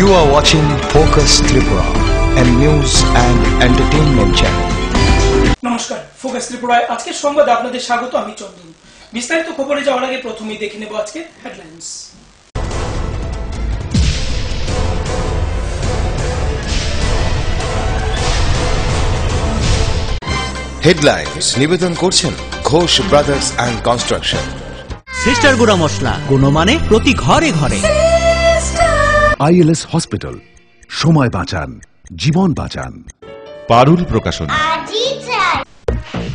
You are watching Focus Tripura, a news and entertainment channel. নমস্কার, focus ত্রিপুরায় আজকের সংবাদে আপনাদের স্বাগত। আমি চন্দন। বিস্তারিত খবরে যাওয়ার আগে প্রথমেই দেখে নেব আজকের হেডলাইন্স। হেডলাইন্স নিবেদন করছেন Ghosh brothers and construction. Sister গুঁড়া মশলা, গুণমানে প্রতি ঘরে ঘরে। ILS হসপিটাল, সময় বাঁচান, জীবন বাঁচান। পারুল প্রকাশন।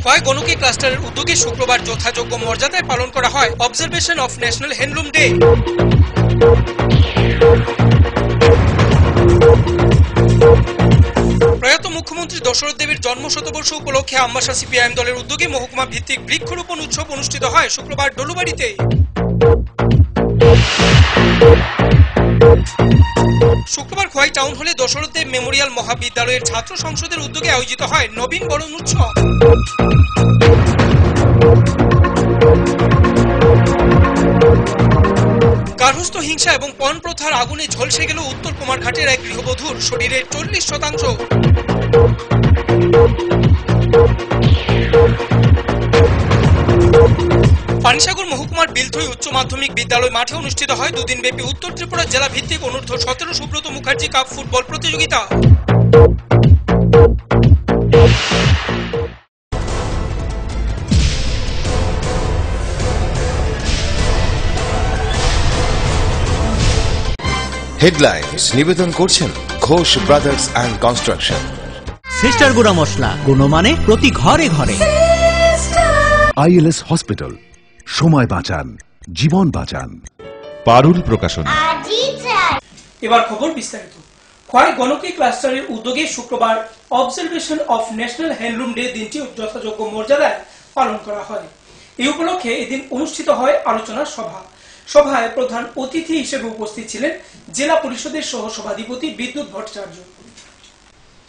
খোয়াই গণকি ক্লাস্টারের উদ্যোগে শুক্রবার যথাযোগ্য মর্যাদায় পালন করা হয় observation of national handloom day. প্রয়াত মুখ্যমন্ত্রী দশরথ দেবের জন্ম শতবর্ষ উপলক্ষে আমবাসা সিপিআইএম দলের উদ্যোগে মহকুমা ভিত্তিক বৃক্ষরোপণ উৎসব অনুষ্ঠিত হয় শুক্রবার ডলুবাড়িতে। শুক্রবার খোয়াই টাউন হলে দশরথ দেব মেমোরিয়াল মহাবিদ্যালয়ের ছাত্র সংসদের উদ্যোগে আয়োজিত হয় নবীন বরণ উৎসব। গার্হস্থ্য হিংসা এবং পণ প্রথার আগুনে ঝলসে গেল উত্তর কুমারঘাটের এক গৃহবধূর শরীরের 40%। পানিসাগর মহকুমার বিলথই উচ্চ মাধ্যমিক বিদ্যালয় মাঠে অনুষ্ঠিত হয় দুদিনব্যাপী উত্তর ত্রিপুরা জেলা ভিত্তিক অনূর্ধ্ব 17 সুব্রত মুখার্জি কাপ ফুটবল প্রতিযোগিতা। হেডলাইন্স নিবেদন করছেন Ghosh brothers and construction. Sister গুঁড়া মশলা, গুণমানে প্রতি ঘরে ঘরে। ILS হসপিটাল, সময় বাঁচান, জীবন বাঁচান। পারুল প্রকাশন। এবার খবর বিস্তারিত। খোয়াই গণকি ক্লাস্টারের উদ্যোগে শুক্রবার observation of national handloom day দিনটি যথাযোগ্য মর্যাদায় পালন করা হয়। এই উপলক্ষে এদিন অনুষ্ঠিত হয় আলোচনা সভা। সভায় প্রধান অতিথি হিসেবে উপস্থিত ছিলেন জেলা পরিষদের সহসভাধিপতি বিদ্যুৎ ভট্টাচার্য।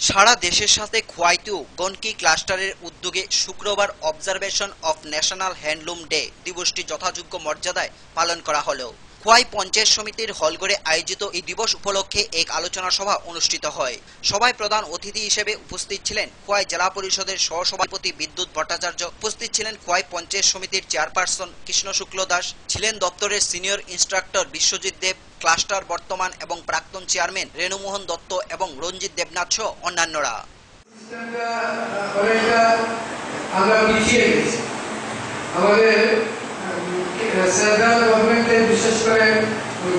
সারা দেশের সাথে খোয়াইতেও গণকি ক্লাস্টারের উদ্যোগে শুক্রবার observation of national handloom day দিবসটি যথাযোগ্য মর্যাদায় পালন করা হলো। খোয়াই পঞ্চায়েত সমিতির হলঘরে আয়োজিত এই দিবস উপলক্ষে এক আলোচনা সভা অনুষ্ঠিত হয়। সভায় প্রধান অতিথি হিসেবে উপস্থিত ছিলেন খোয়াই জেলা পরিষদের সহসভাপতি বিদ্যুৎ ভট্টাচার্য, উপস্থিত ছিলেন খোয়াই পঞ্চায়েত সমিতির চেয়ারপারসন কৃষ্ণ শুক্ল দাস, ছিলেন দপ্তরের সিনিয়র ইন্সট্রাক্টর বিশ্বজিৎ দেব, ক্লাস্টার বর্তমান এবং প্রাক্তন চেয়ারম্যান রেণুমোহন দত্ত এবং রঞ্জিত দেবনাথ সহ অন্যান্যরা। সেন্ট্রাল গভর্নমেন্টের বিশেষ করে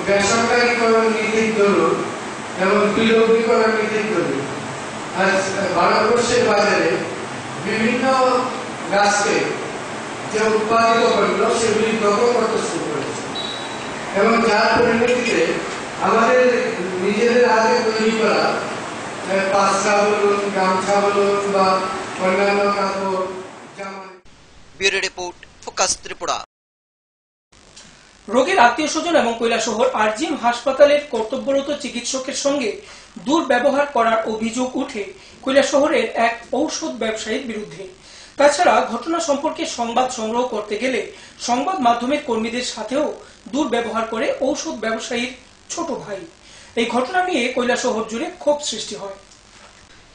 বেসরকারীকরণ নীতির দরুন এবং বিলগ্নীকরণ নীতির দরুন আজ ভারতবর্ষের বাজারে বিভিন্ন গাছকে যে উৎপাদিত করল সেগুলি দখল করতে শুরু করেছে এবং যার পরিণতিতে আমাদের নিজেদের হাতে তৈরি করা পাঁচটা বলুন, গামছা বলুন বা অন্যান্য কাপড়, জামা। Bureau report, focus Tripura. রোগীর আত্মীয় স্বজন এবং কৈলাসহর আরজিএম হাসপাতালের কর্তব্যরত চিকিৎসকের সঙ্গে দুর্ব্যবহার করার অভিযোগ উঠে কৈলাসহরের এক ঔষধ ব্যবসায়ীর বিরুদ্ধে। তাছাড়া ঘটনা সম্পর্কে সংবাদ সংগ্রহ করতে গেলে সংবাদ মাধ্যমের কর্মীদের সাথেও দুর্ব্যবহার করে ঔষধ ব্যবসায়ীর ছোট ভাই। এই ঘটনা নিয়ে কৈলাসহর জুড়ে ক্ষোভ সৃষ্টি হয়।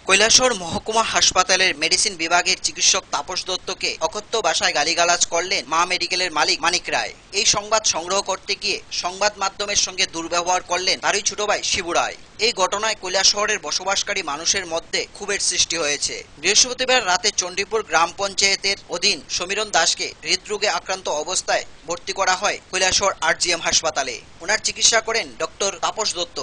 কৈলাসহর মহকুমা হাসপাতালের মেডিসিন বিভাগের চিকিৎসক তাপস দত্তকে অকথ্য ভাষায় গালিগালাজ করলেন মা মেডিকেলের মালিক মানিক রায়। এই সংবাদ সংগ্রহ করতে গিয়ে সংবাদ মাধ্যমের সঙ্গে দুর্ব্যবহার করলেন তারই ছোট ভাই শিবু রায়। এই ঘটনায় কৈলাসহরের বসবাসকারী মানুষের মধ্যে ক্ষোভের সৃষ্টি হয়েছে। বৃহস্পতিবার রাতে চণ্ডীপুর গ্রাম পঞ্চায়েতের অধীন সমীরণ দাসকে হৃদরোগে আক্রান্ত অবস্থায় ভর্তি করা হয় কৈলাসহর আরজিএম হাসপাতালে। ওনার চিকিৎসা করেন ডক্টর তাপস দত্ত।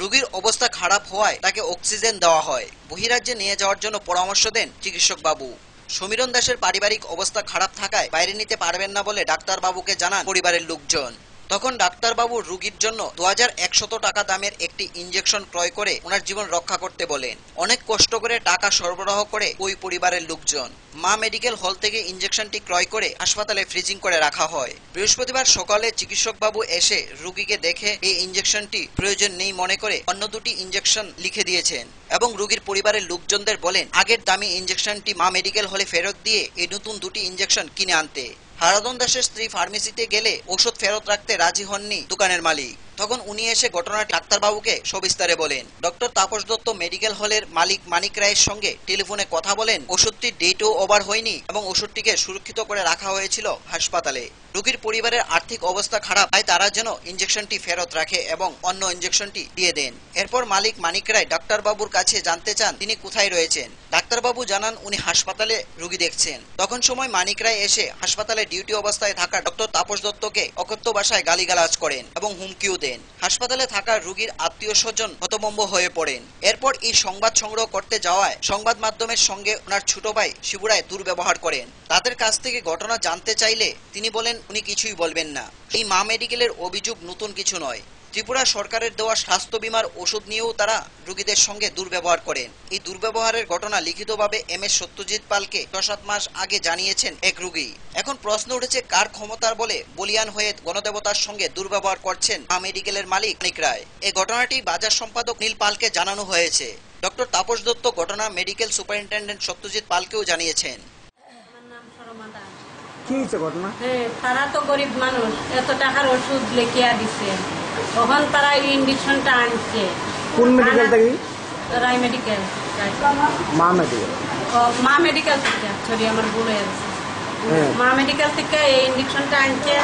রোগীর অবস্থা খারাপ হওয়ায় তাকে অক্সিজেন দেওয়া হয়। বহিরাজ্যে নিয়ে যাওয়ার জন্য পরামর্শ দেন চিকিৎসক বাবু। সমীরণ দাসের পারিবারিক অবস্থা খারাপ থাকায় বাইরে নিতে পারবেন না বলে ডাক্তার বাবুকে জানান পরিবারের লোকজন। তখন ডাক্তারবাবু রোগীর জন্য 2100 টাকা দামের একটি ইঞ্জেকশন ক্রয় করে ওনার জীবন রক্ষা করতে বলেন। অনেক কষ্ট করে টাকা সরবরাহ করে ওই পরিবারের লোকজন। মা মেডিকেল হল থেকে ইঞ্জেকশনটি ক্রয় করে হাসপাতালে ফ্রিজিং করে রাখা হয়। বৃহস্পতিবার সকালে চিকিৎসক বাবু এসে রোগীকে দেখে এই ইঞ্জেকশনটি প্রয়োজন নেই মনে করে অন্য দুটি ইঞ্জেকশন লিখে দিয়েছেন এবং রোগীর পরিবারের লোকজনদের বলেন আগের দামি ইঞ্জেকশনটি মা মেডিকেল হলে ফেরত দিয়ে এই নতুন দুটি ইঞ্জেকশন কিনে আনতে। হারাধন দাসের স্ত্রী ফার্মেসিতে গেলে ওষুধ ফেরত রাখতে রাজি হননি দোকানের মালিক। তখন উনি এসে ঘটনাটি ডাক্তারবাবুকে সবিস্তারে বলেন। ডক্টর তাপস দত্ত মেডিকেল হলের মালিক মানিক রায়ের সঙ্গে টেলিফোনে কথা বলেন। ওষুধটির ডেটও ওভার হয়নি এবং ওষুধটিকে সুরক্ষিত করে রাখা হয়েছিল হাসপাতালে। রোগীর পরিবারের আর্থিক অবস্থা খারাপ, তাই তারা যেন ইনজেকশনটি ফেরত রাখে এবং অন্য ইনজেকশনটি দিয়ে দেন। এরপর মালিক মানিক রায় ডাক্তারবাবুর কাছে জানতে চান তিনি কোথায় রয়েছেন। ডাক্তারবাবু জানান উনি হাসপাতালে রোগী দেখছেন। তখন সময় মানিক রায় এসে হাসপাতালে ডিউটি অবস্থায় থাকা ডক্টর তাপস দত্তকে অকথ্য ভাষায় গালিগালাজ করেন এবং হুমকিও দেন। হাসপাতালে থাকা রোগীর আত্মীয় স্বজন হতভম্ব হয়ে পড়েন। এরপর এই সংবাদ সংগ্রহ করতে যাওয়ায় সংবাদ মাধ্যমের সঙ্গে ওনার ছোট ভাই শিবুরায় দুর্ব্যবহার করেন। তাদের কাছ থেকে ঘটনা জানতে চাইলে তিনি বলেন উনি কিছুই বলবেন না। এই মা মেডিকেলের অভিযোগ নতুন কিছু নয়। ত্রিপুরা সরকারের দেওয়া স্বাস্থ্য বীমার ওষুধ নিয়েও তারা রোগীদের সঙ্গে দুর্ব্যবহার করেন। এই দুর্ব্যবহারের ঘটনা লিখিতভাবে MS সত্যজিৎ পালকে 6-7 মাস আগে জানিয়েছেন এক রোগী। এখন প্রশ্ন উঠেছে কার ক্ষমতার বলে বলিয়ান হয়ে গণদেবতার সঙ্গে দুর্ব্যবহার করছেন মা মেডিকেলের মালিক মানিক রায়। এই ঘটনাটি বাজার সম্পাদক নীল পালকে জানানো হয়েছে। ডক্টর তাপস দত্ত ঘটনা মেডিকেল সুপারিনটেন্ডেন্ট সত্যজিৎ পালকেও জানিয়েছেন। কি হয়েছে ঘটনা? তারা তো গরিব মানুষ, এত টাকার ওষুধ লেখিয়া দিছে, তখন তারা ইঞ্জেকশনটা আনছে। কোন মেডিকেল থেকে? রায় মেডিকেল। মা মেডিকেল? মা মেডিকেল থেকে, সরি আমার ভুল হয়ে গেছে। মা মেডিকেল থেকে এই ইঞ্জেকশনটা আনছে।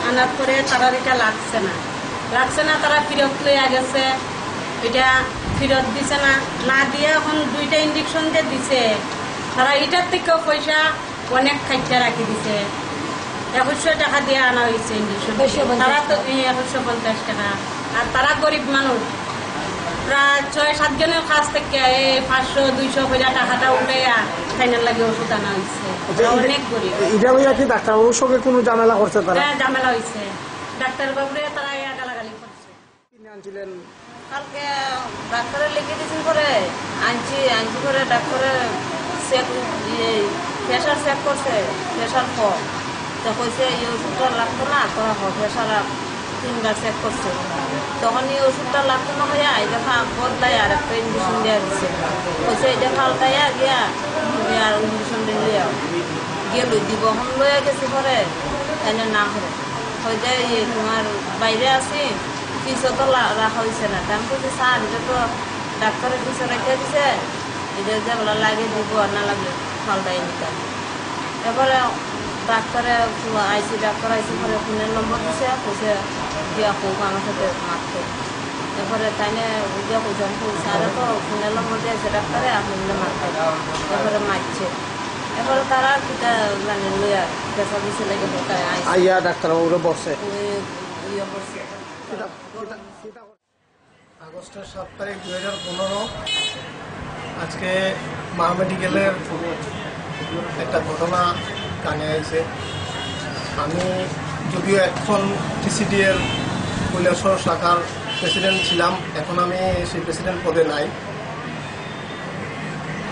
আনার পরে তারা এটা লাগছে না, তারা ফেরত লইয়া গেছে। এটা ফেরত দিছে না দিয়ে এখন 2টা ইঞ্জেকশন দিয়ে দিছে। তারা এটার থেকেও পয়সা অনেক খাইতে রাখি দিছে। 2100 টাকা দিয়ে আনা হয়েছে ইঞ্জেকশন। তারা তো 2150 টাকা। আর তারা গরিব মানুষ, প্রায় 6-7 জনের কাছ থেকে 500-200 করে টাকাটা উঠাইয়া ফাইনাল লাগে ওষুধ আনা হয়েছে। অনেক গরিব। এটা হইয়া কি ডাক্তারবাবুর সঙ্গে কোনো ঝামেলা করছে তারা? হ্যাঁ, ঝামেলা হয়েছে। ডাক্তারবাবুরে তারা গালাগালি করছে। আনছিলেন কালকে ডাক্তারে লিখে দিয়েছেন করে আনছি করে ডাক্তারে প্রেশার চেক করছে, প্রেশার কম। তো কইছে এই ওষুধটা লাগতো না, তোরা প্রেশার 3বার চেক করছে। তখন এই ওষুধটা লাগতো না হইয়া এই দেখা বদলাই আর একটা ইঞ্জেকশন দেওয়া দিচ্ছে। কইছে এই দেখা হালকাইয়া গিয়া আর ইঞ্জেকশন দিয়ে গিয়ে দিব হন লইয়া গেছি পরে তাইলে না করে হয়ে যায় তোমার বাইরে আছি, কিছু তো রাখা হয়েছে না। আমি বলছি স্যার এটা তো ডাক্তারের কিছু রেখে দিছে, এটা যেগুলো লাগে দিব আর না লাগলে ফালটাই নিতাম। এরপরে ডাক্তার আইসি পরে ফোনের নম্বর দিছে, কইছে দিয়া হোক আমার সাথে মারতে। এরপরে তাইনে দিয়া কইছে স্যারে তো ফোনের নম্বর দিয়েছে ডাক্তারে, আপনি মারতে। এরপরে মারছে। এরপরে তারা কিটা জানি লইয়া পেশা দিছে লেগে আইয়া ডাক্তারবাবুরা বসে। আগস্টের 7 তারিখ 2015 আজকে মা মেডিকেলের একটা ঘটনা কানে আইছে। আমি যদিও এখন TCD এর কৈলাসহর শাখার প্রেসিডেন্ট ছিলাম, এখন আমি সেই প্রেসিডেন্ট পদে নাই।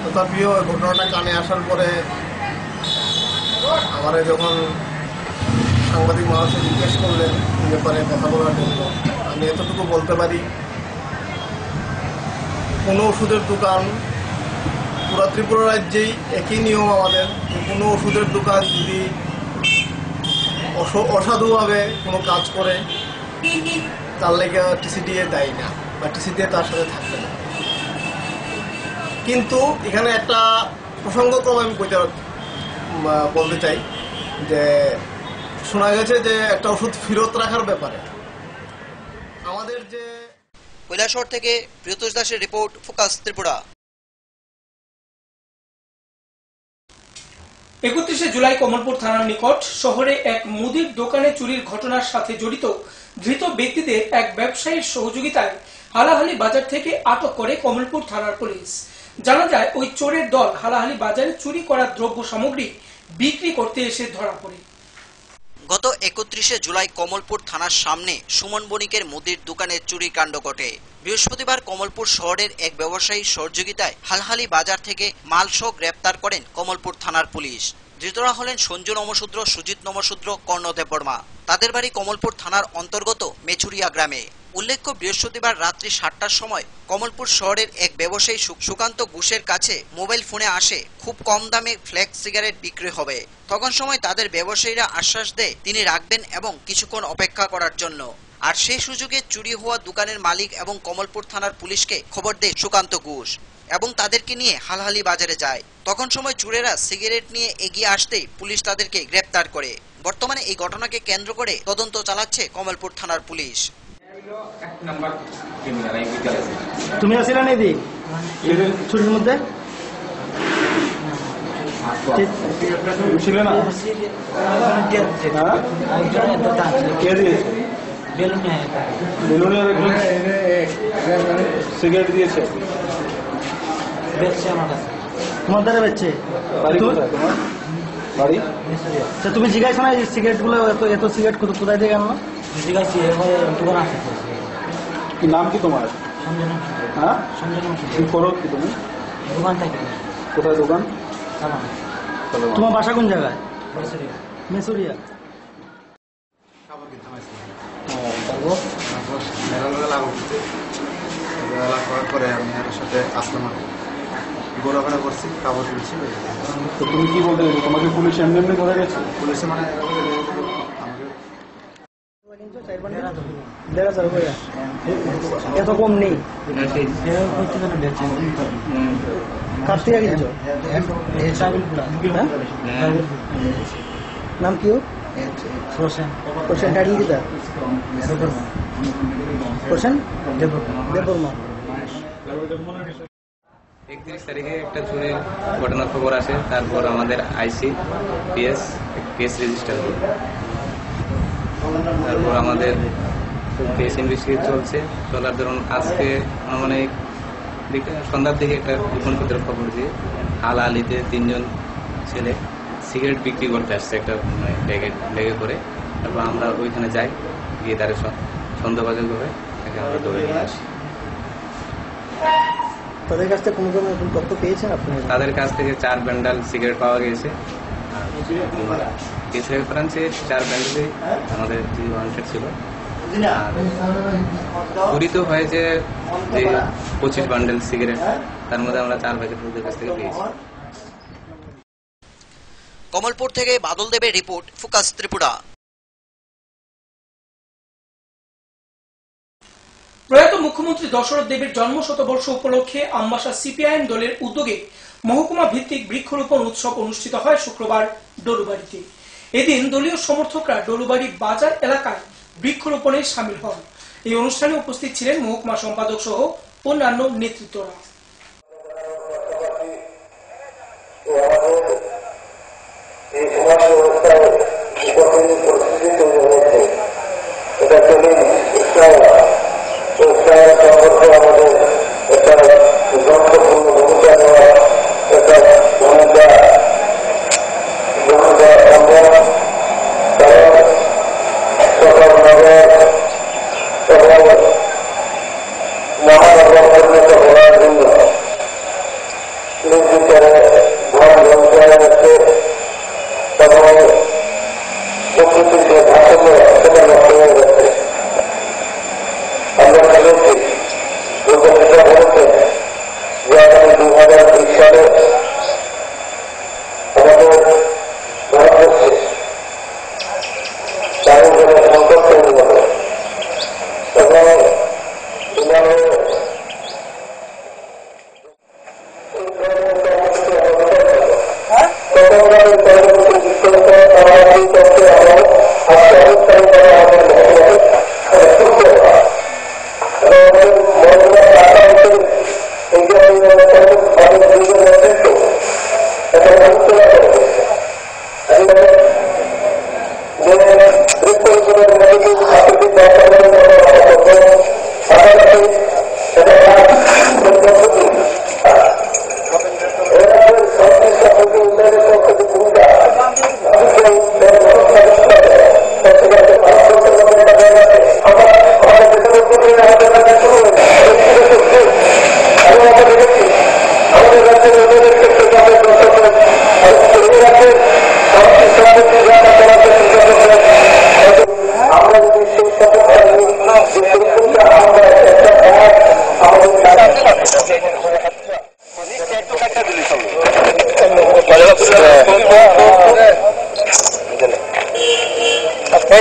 তথাপিও ঘটনাটা কানে আসার পরে আমার যখন সাংবাদিক মানুষে জিজ্ঞেস করলেন এই ব্যাপারে কথা বলার জন্য, আমি এতটুকু বলতে পারি কোনো ওষুধের দোকান পুরা ত্রিপুরা রাজ্যেই একই নিয়ম আমাদের। কোনো ওষুধের দোকান যদি অসাধুভাবে কোনো কাজ করে তার লেগে TCD দায়ী না বা TCD তার সাথে থাকবে না। কিন্তু এখানে একটা প্রসঙ্গক্রম আমি বলতে চাই যে শোনা গেছে যে একটা ওষুধ ফেরত রাখার ব্যাপারে আমাদের যে কৈলাসহর থেকে প্রিয়তোষ দাসের রিপোর্ট, ফোকাস ত্রিপুরা। 31শে জুলাই কমলপুর থানার নিকট শহরে এক মুদির দোকানে চুরির ঘটনার সাথে জড়িত ধৃত ব্যক্তিদের এক ব্যবসায়ীর সহযোগিতায় হালাহালি বাজার থেকে আটক করে কমলপুর থানার পুলিশ। জানা যায় ওই চোরের দল হালাহালি বাজারে চুরি করা দ্রব্য সামগ্রী বিক্রি করতে এসে ধরা পড়ে। গত 31শে জুলাই কমলপুর থানার সামনে সুমন বণিকের মুদির দোকানে চুরি কাণ্ড ঘটে। বৃহস্পতিবার কমলপুর শহরের এক ব্যবসায়ীর সহযোগিতায় হালহালি বাজার থেকে মালসহ গ্রেপ্তার করেন কমলপুর থানার পুলিশ। ধৃতরা হলেন সঞ্জু নমশূদ্র, সুজিত নমশূদ্র, কর্ণদেব বর্মা। তাদের বাড়ি কমলপুর থানার অন্তর্গত মেছুরিয়া গ্রামে। উল্লেখ্য, বৃহস্পতিবার রাত্রি 7টার সময় কমলপুর শহরের এক ব্যবসায়ী সুকান্ত ঘোষের কাছে মোবাইল ফোনে আসে খুব কম দামে ফ্লেক্স সিগারেট বিক্রি হবে। তখন সময় তাদের ব্যবসায়ীরা আশ্বাস দেয় তিনি রাখবেন এবং কিছুক্ষণ অপেক্ষা করার জন্য। আর সেই সুযোগে চুরি হওয়া দোকানের মালিক এবং কমলপুর থানার পুলিশকে খবর দেয় সুকান্ত ঘোষ এবং তাদেরকে নিয়ে হালহালি বাজারে যায়। তখন সময় চোরেরা সিগারেট নিয়ে এগিয়ে আসতেই পুলিশ তাদেরকে গ্রেপ্তার করে। বর্তমানে এই ঘটনাকে কেন্দ্র করে তদন্ত চালাচ্ছে কমলপুর থানার পুলিশ। তুমি আসলে নেই ছুটির মধ্যে সিগারেট দিয়েছে তোমার দ্বারা বেচছে বাড়ি। তুমি জিজ্ঞাসা না সিগারেট গুলো এত সিগারেট কোথায় দিয়ে আনলো? জিজ্ঞাসি দোকান আছে। কি নাম কি তোমার? হ্যাঁ কি করো কি তুমি? দোকান থাকে। কোথায় দোকান? তোমার বাসা কোন জায়গায়? মেসুরিয়া। পরে আমি এর সাথে আসলাম, ঘোরাফেরা করছি, কাপড় তুলছি। তো তুমি কি বলতে তোমাকে পুলিশ এমনি এমনি ধরে গেছে? পুলিশে মানে এত কম নেই। কার্তিক নাম কি? টাইটেল কি? দেববর্মা। 31 তারিখে একটা চুরির ঘটনার খবর আসে। তারপর আমাদের আইসি কেস রেজিস্টার হল। তারপর আমাদের কেস ইনভেস্টিগেট চলার ধরুন আজকে মানে সন্ধ্যার দিকে একটা গোপন সূত্রে খবর দিয়ে হালহালিতে 3 জন ছেলে সিগারেট বিক্রি করতে আসছে একটা ব্যাগে করে। তারপর আমরা ওইখানে যাই, গিয়ে তাদের সন্দেহভাজন করে তাকে আমরা ধরে নিয়ে আসি। তাদের কাছ থেকে কোনো তথ্য পেয়েছেন আপনি? তাদের কাছ থেকে 4 বান্ডাল সিগারেট পাওয়া গেছে। কেস রেফারেন্সে 4 বান্ডালে আমাদের ওয়ারেন্টেড ছিল। চুরিত হয়েছে যে 25 বান্ডেল সিগারেট, তার মধ্যে আমরা 4 প্যাকেট কাছ থেকে পেয়েছি। কমলপুর থেকে বাদল দেবের রিপোর্ট, ফোকাস ত্রিপুরা। প্রয়াত মুখ্যমন্ত্রী দশরথ দেবের জন্ম শতবর্ষ উপলক্ষে আমবাসা সিপিআইএম দলের উদ্যোগে মহকুমা ভিত্তিক বৃক্ষরোপণ উৎসব অনুষ্ঠিত হয় শুক্রবার ডলুবাড়িতে। এদিন দলীয় সমর্থকরা ডলুবাড়ি বাজার এলাকায় বৃক্ষরোপণে সামিল হন। এই অনুষ্ঠানে উপস্থিত ছিলেন মহকুমা সম্পাদক সহ অন্যান্য নেতৃত্বরা।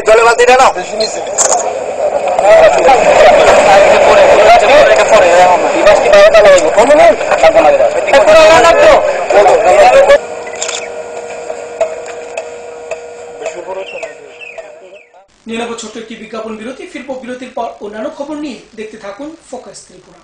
জলে বালতিটা নাও। নিয়ে নেব ছোট্ট একটি বিজ্ঞাপন বিরতি, ফিরবো বিরতির পর অন্যান্য খবর নিয়ে। দেখতে থাকুন focus Tripura.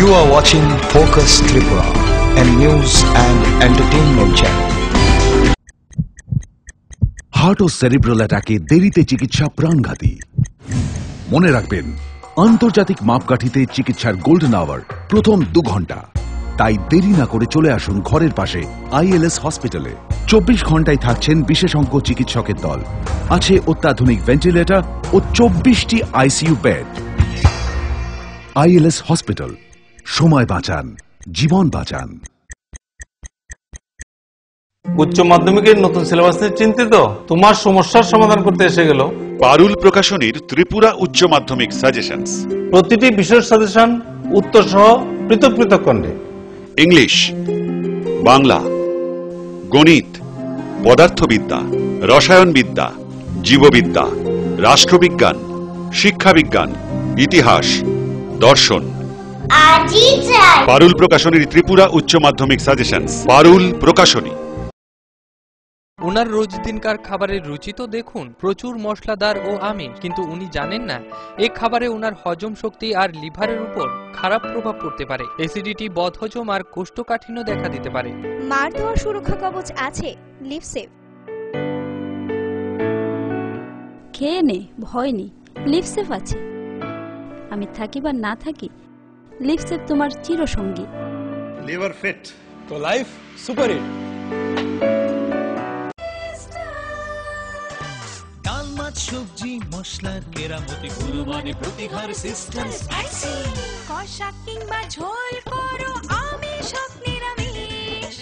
You are watching Focus Tripura, a news and entertainment channel. Heart ও সেরিব্রাল অ্যাটাকে দেরিতে চিকিৎসা প্রাণঘাতী। মনে রাখবেন, আন্তর্জাতিক মাপকাঠিতে চিকিৎসার গোল্ডেন আওয়ার প্রথম 2 ঘন্টা। তাই দেরি না করে চলে আসুন ঘরের পাশে ILS হসপিটালে। 24 ঘন্টায় থাকছেন বিশেষজ্ঞ চিকিৎসকের দল, আছে অত্যাধুনিক ভেন্টিলেটর ও 24টি ICU বেড। ILS হসপিটাল, সময় বাঁচান, জীবন বাঁচান। উচ্চ মাধ্যমিকের নতুন সিলেবাস নিয়ে চিন্তিত? তোমার সমস্যার সমাধান করতে এসে গেল পারুল প্রকাশনীর ত্রিপুরা উচ্চ মাধ্যমিক সাজেশনস। প্রতিটি বিষয়ের সাজেশন উত্তর সহ পৃথক পৃথক খণ্ডে। ইংলিশ, বাংলা, গণিত, পদার্থবিদ্যা, রসায়নবিদ্যা, জীববিদ্যা, রাষ্ট্রবিজ্ঞান, শিক্ষাবিজ্ঞান, ইতিহাস, দর্শন। পারুল প্রকাশনীর ত্রিপুরা উচ্চ মাধ্যমিক সাজেশনস। পারুল প্রকাশনী। ওনার রোজ দিনকার খাবারের রুচি তো দেখুন, প্রচুর মশলাদার ও আমিষ, কিন্তু উনি জানেন না এই খাবারে ওনার হজম শক্তি আর লিভারের উপর খারাপ প্রভাব পড়তে পারে। অ্যাসিডিটি, বদহজম আর কোষ্ঠকাঠিন্য দেখা দিতে পারে। মার দেওয়ার সুরক্ষা কবচ আছে লিভসেভ। খেয়ে নে, ভয় নেই, লিভসেভ আছে। আমি থাকি বা না থাকি, লিভসেভ তোমার চিরসঙ্গী। লিভার ফিট তো লাইফ সুপার হিট। ডাল, মাছ, সবজি, মশলার কেরামতি, গুণমানে প্রতিহার সিস্টেম স্পাইসি। কষা কিংবা ঝোল করো আমিষ হোক নিরামিষ,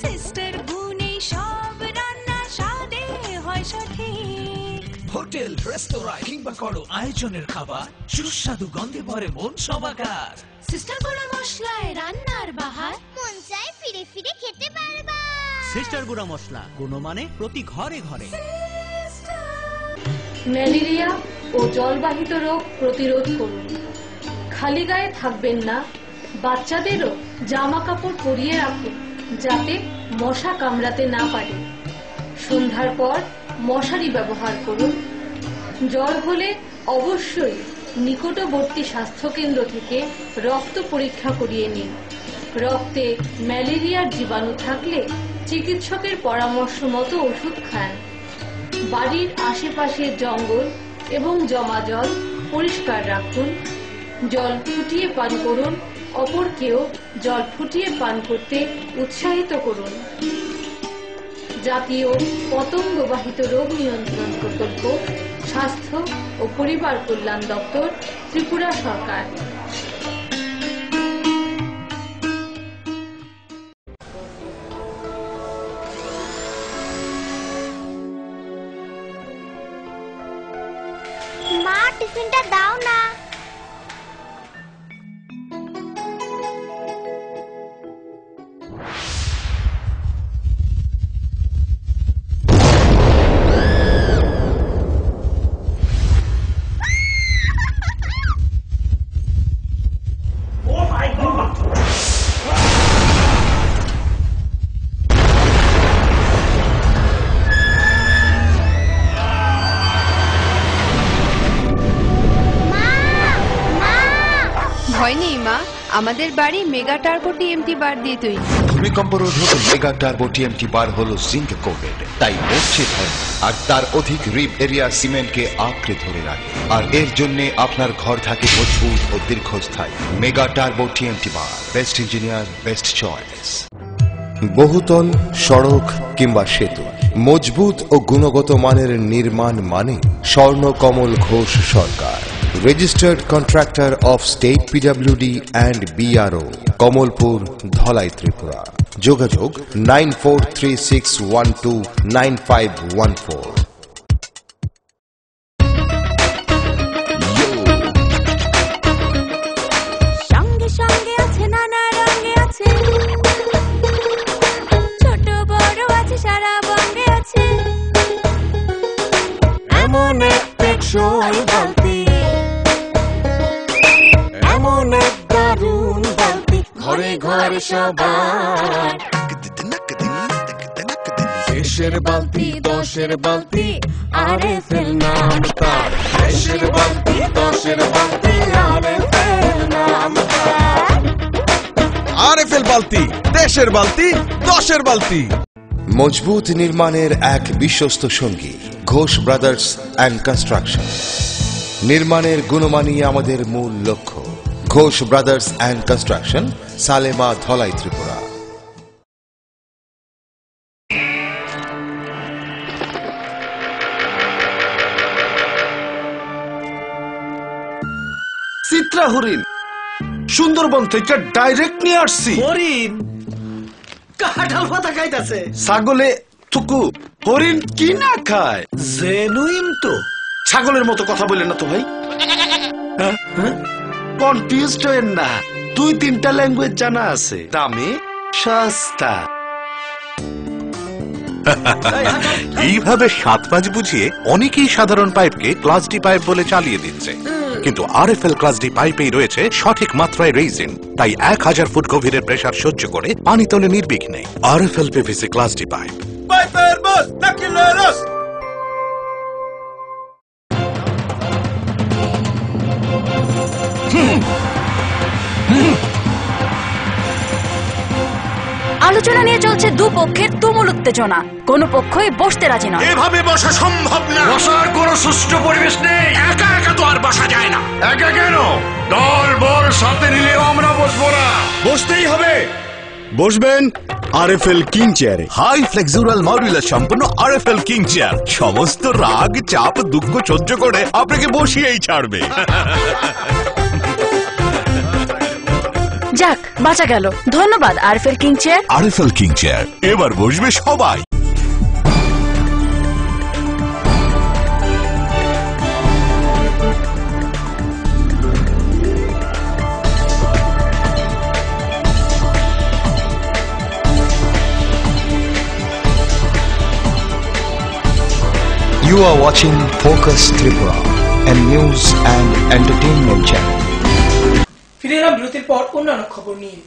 সিস্টার গুণে সব রান্না স্বাদে হয় সঠিক। হোটেল, রেস্তোরাঁ কিংবা করো আয়োজনের খাবার, সুস্বাদু গন্ধে ভরে মন সবাকার। সিস্টার গুঁড়া মশলায় রান্নার বাহার, মন চায় ফিরে ফিরে খেতে পারবা। সিস্টার গুঁড়া মশলা, গুণমানে প্রতি ঘরে ঘরে। ম্যালেরিয়া ও জলবাহিত রোগ প্রতিরোধ করুন। খালি গায়ে থাকবেন না, বাচ্চাদেরও জামা কাপড় পরিয়ে রাখুন যাতে মশা কামড়াতে না পারে। সন্ধ্যার পর মশারি ব্যবহার করুন। জ্বর হলে অবশ্যই নিকটবর্তী স্বাস্থ্যকেন্দ্র থেকে রক্ত পরীক্ষা করিয়ে নিন। রক্তে ম্যালেরিয়ার জীবাণু থাকলে চিকিৎসকের পরামর্শ মতো ওষুধ খান। বাড়ির আশেপাশে জঙ্গল এবং জমা জল পরিষ্কার রাখুন। জল ফুটিয়ে পান করুন, অপরকেও জল ফুটিয়ে পান করতে উৎসাহিত করুন। জাতীয় পতঙ্গবাহিত রোগ নিয়ন্ত্রণ প্রকল্প, স্বাস্থ্য ও পরিবার কল্যাণ দপ্তর, ত্রিপুরা সরকার। মা, টিফিনটা দাও না। ভয় নেই মা, আমাদের বাড়ি মেগা টার্বো TMT বার দিয়ে তৈরি। ভূমিকম্প রোধক মেগা টার্বো TMT বার হলো জিঙ্ক কোটেড, তাই মরছে ভয়, আর তার অধিক রিপ এরিয়া সিমেন্টকে আঁকড়ে ধরে রাখে, আর এর জন্য আপনার ঘর থাকে মজবুত ও দীর্ঘস্থায়ী। মেগা টার্বো TMT বার, বেস্ট ইঞ্জিনিয়ার, বেস্ট চয়েস। বহুতল, সড়ক কিংবা সেতু, মজবুত ও গুণগত মানের নির্মাণ মানে Swarnakamal Ghosh Sarkar, registered contractor of state PWD and BRO, Kamalpur, Dhalai, Tripura. যোগাযোগ 9436129514। এক টেকসই বালতি, এমন এক দারুণ বালতি, ঘরে ঘরে সবার। দেশের বালতি, দশের বালতি, আরএফএল নাম তার। দেশের বালতি, দশের বালতি, আরএফএল নাম তার। আরএফএল বালতি, দেশের বালতি, দশের বালতি। মজবুত নির্মাণের এক বিশ্বস্ত সঙ্গী ঘোষ ব্রাদার্স অ্যান্ড কনস্ট্রাকশন। নির্মাণের গুণমানই আমাদের মূল লক্ষ্য। Ghosh brothers and construction, Salema, Dhalai, Tripura. Chitra হরিণ সুন্দরবন থেকে ডাইরেক্ট নিয়ে আসছি। হরিণ কাঁঠাল পাতা খাইতাছে। ছাগলে থুকু, হরিণ কি না খায়? জেনুইন তো। ছাগলের মতো কথা বললেন না তো ভাই। কনফিউজড হয়েন না, 2-3টা ল্যাঙ্গুয়েজ জানা আছে। দামে সস্তা। এইভাবে 7-5 বুঝিয়ে অনেকেই সাধারণ পাইপকে ক্লাস ডি পাইপ বলে চালিয়ে দিচ্ছে, কিন্তু আরএফএল ক্লাস ডি পাইপেই রয়েছে সঠিক মাত্রায় রেজিন। তাই 1000 ফুট গভীরের প্রেসার সহ্য করে পানি তোলে নির্বিঘ্নে। RFL PVC class D pipe. পাইপের বস নাকিলেরস। আলোচনা নিয়ে চলছে দুপক্ষের তুমুল উত্তেজনা, কোনো পক্ষই বসতে রাজি নয়। এভাবে বসা সম্ভব না। বসার কোনো সুষ্ঠু পরিবেশ নেই। একা একা তো আর বসা যায় না। একা কেন, দল বল সাথে নিলেও আমরা বসবো না। বসতেই হবে। বসবেন আরএফএল কিং চেয়ারে। হাই ফ্লেক্সুরাল মডুলার সম্পন্ন আরএফএল কিং চেয়ার সমস্ত রাগ, চাপ, দুঃখ সহ্য করে আপনাকে বসিয়েই ছাড়বে। যাক, বাঁচা গেল। ধন্যবাদ RFL king chair. RFL king chair, এবার বসবে সবাই। You are watching Focus Tripura, a news and entertainment channel. ফিরে এলাম বিরতির পর অন্যান্য খবর নিয়ে।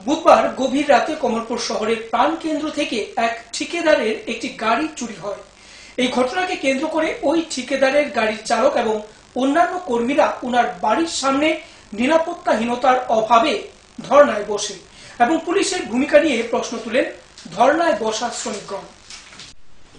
বুধবার গভীর রাতে কমলপুর শহরের প্রাণ কেন্দ্র থেকে এক ঠিকাদারের একটি গাড়ি চুরি হয়। এই ঘটনাকে কেন্দ্র করে ওই ঠিকাদারের গাড়ির চালক এবং অন্যান্য কর্মীরা ওনার বাড়ির সামনে নিরাপত্তাহীনতার অভাবে ধর্নায় বসে এবং পুলিশের ভূমিকা নিয়ে প্রশ্ন তুলেন ধর্নায় বসা শ্রমিকগণ।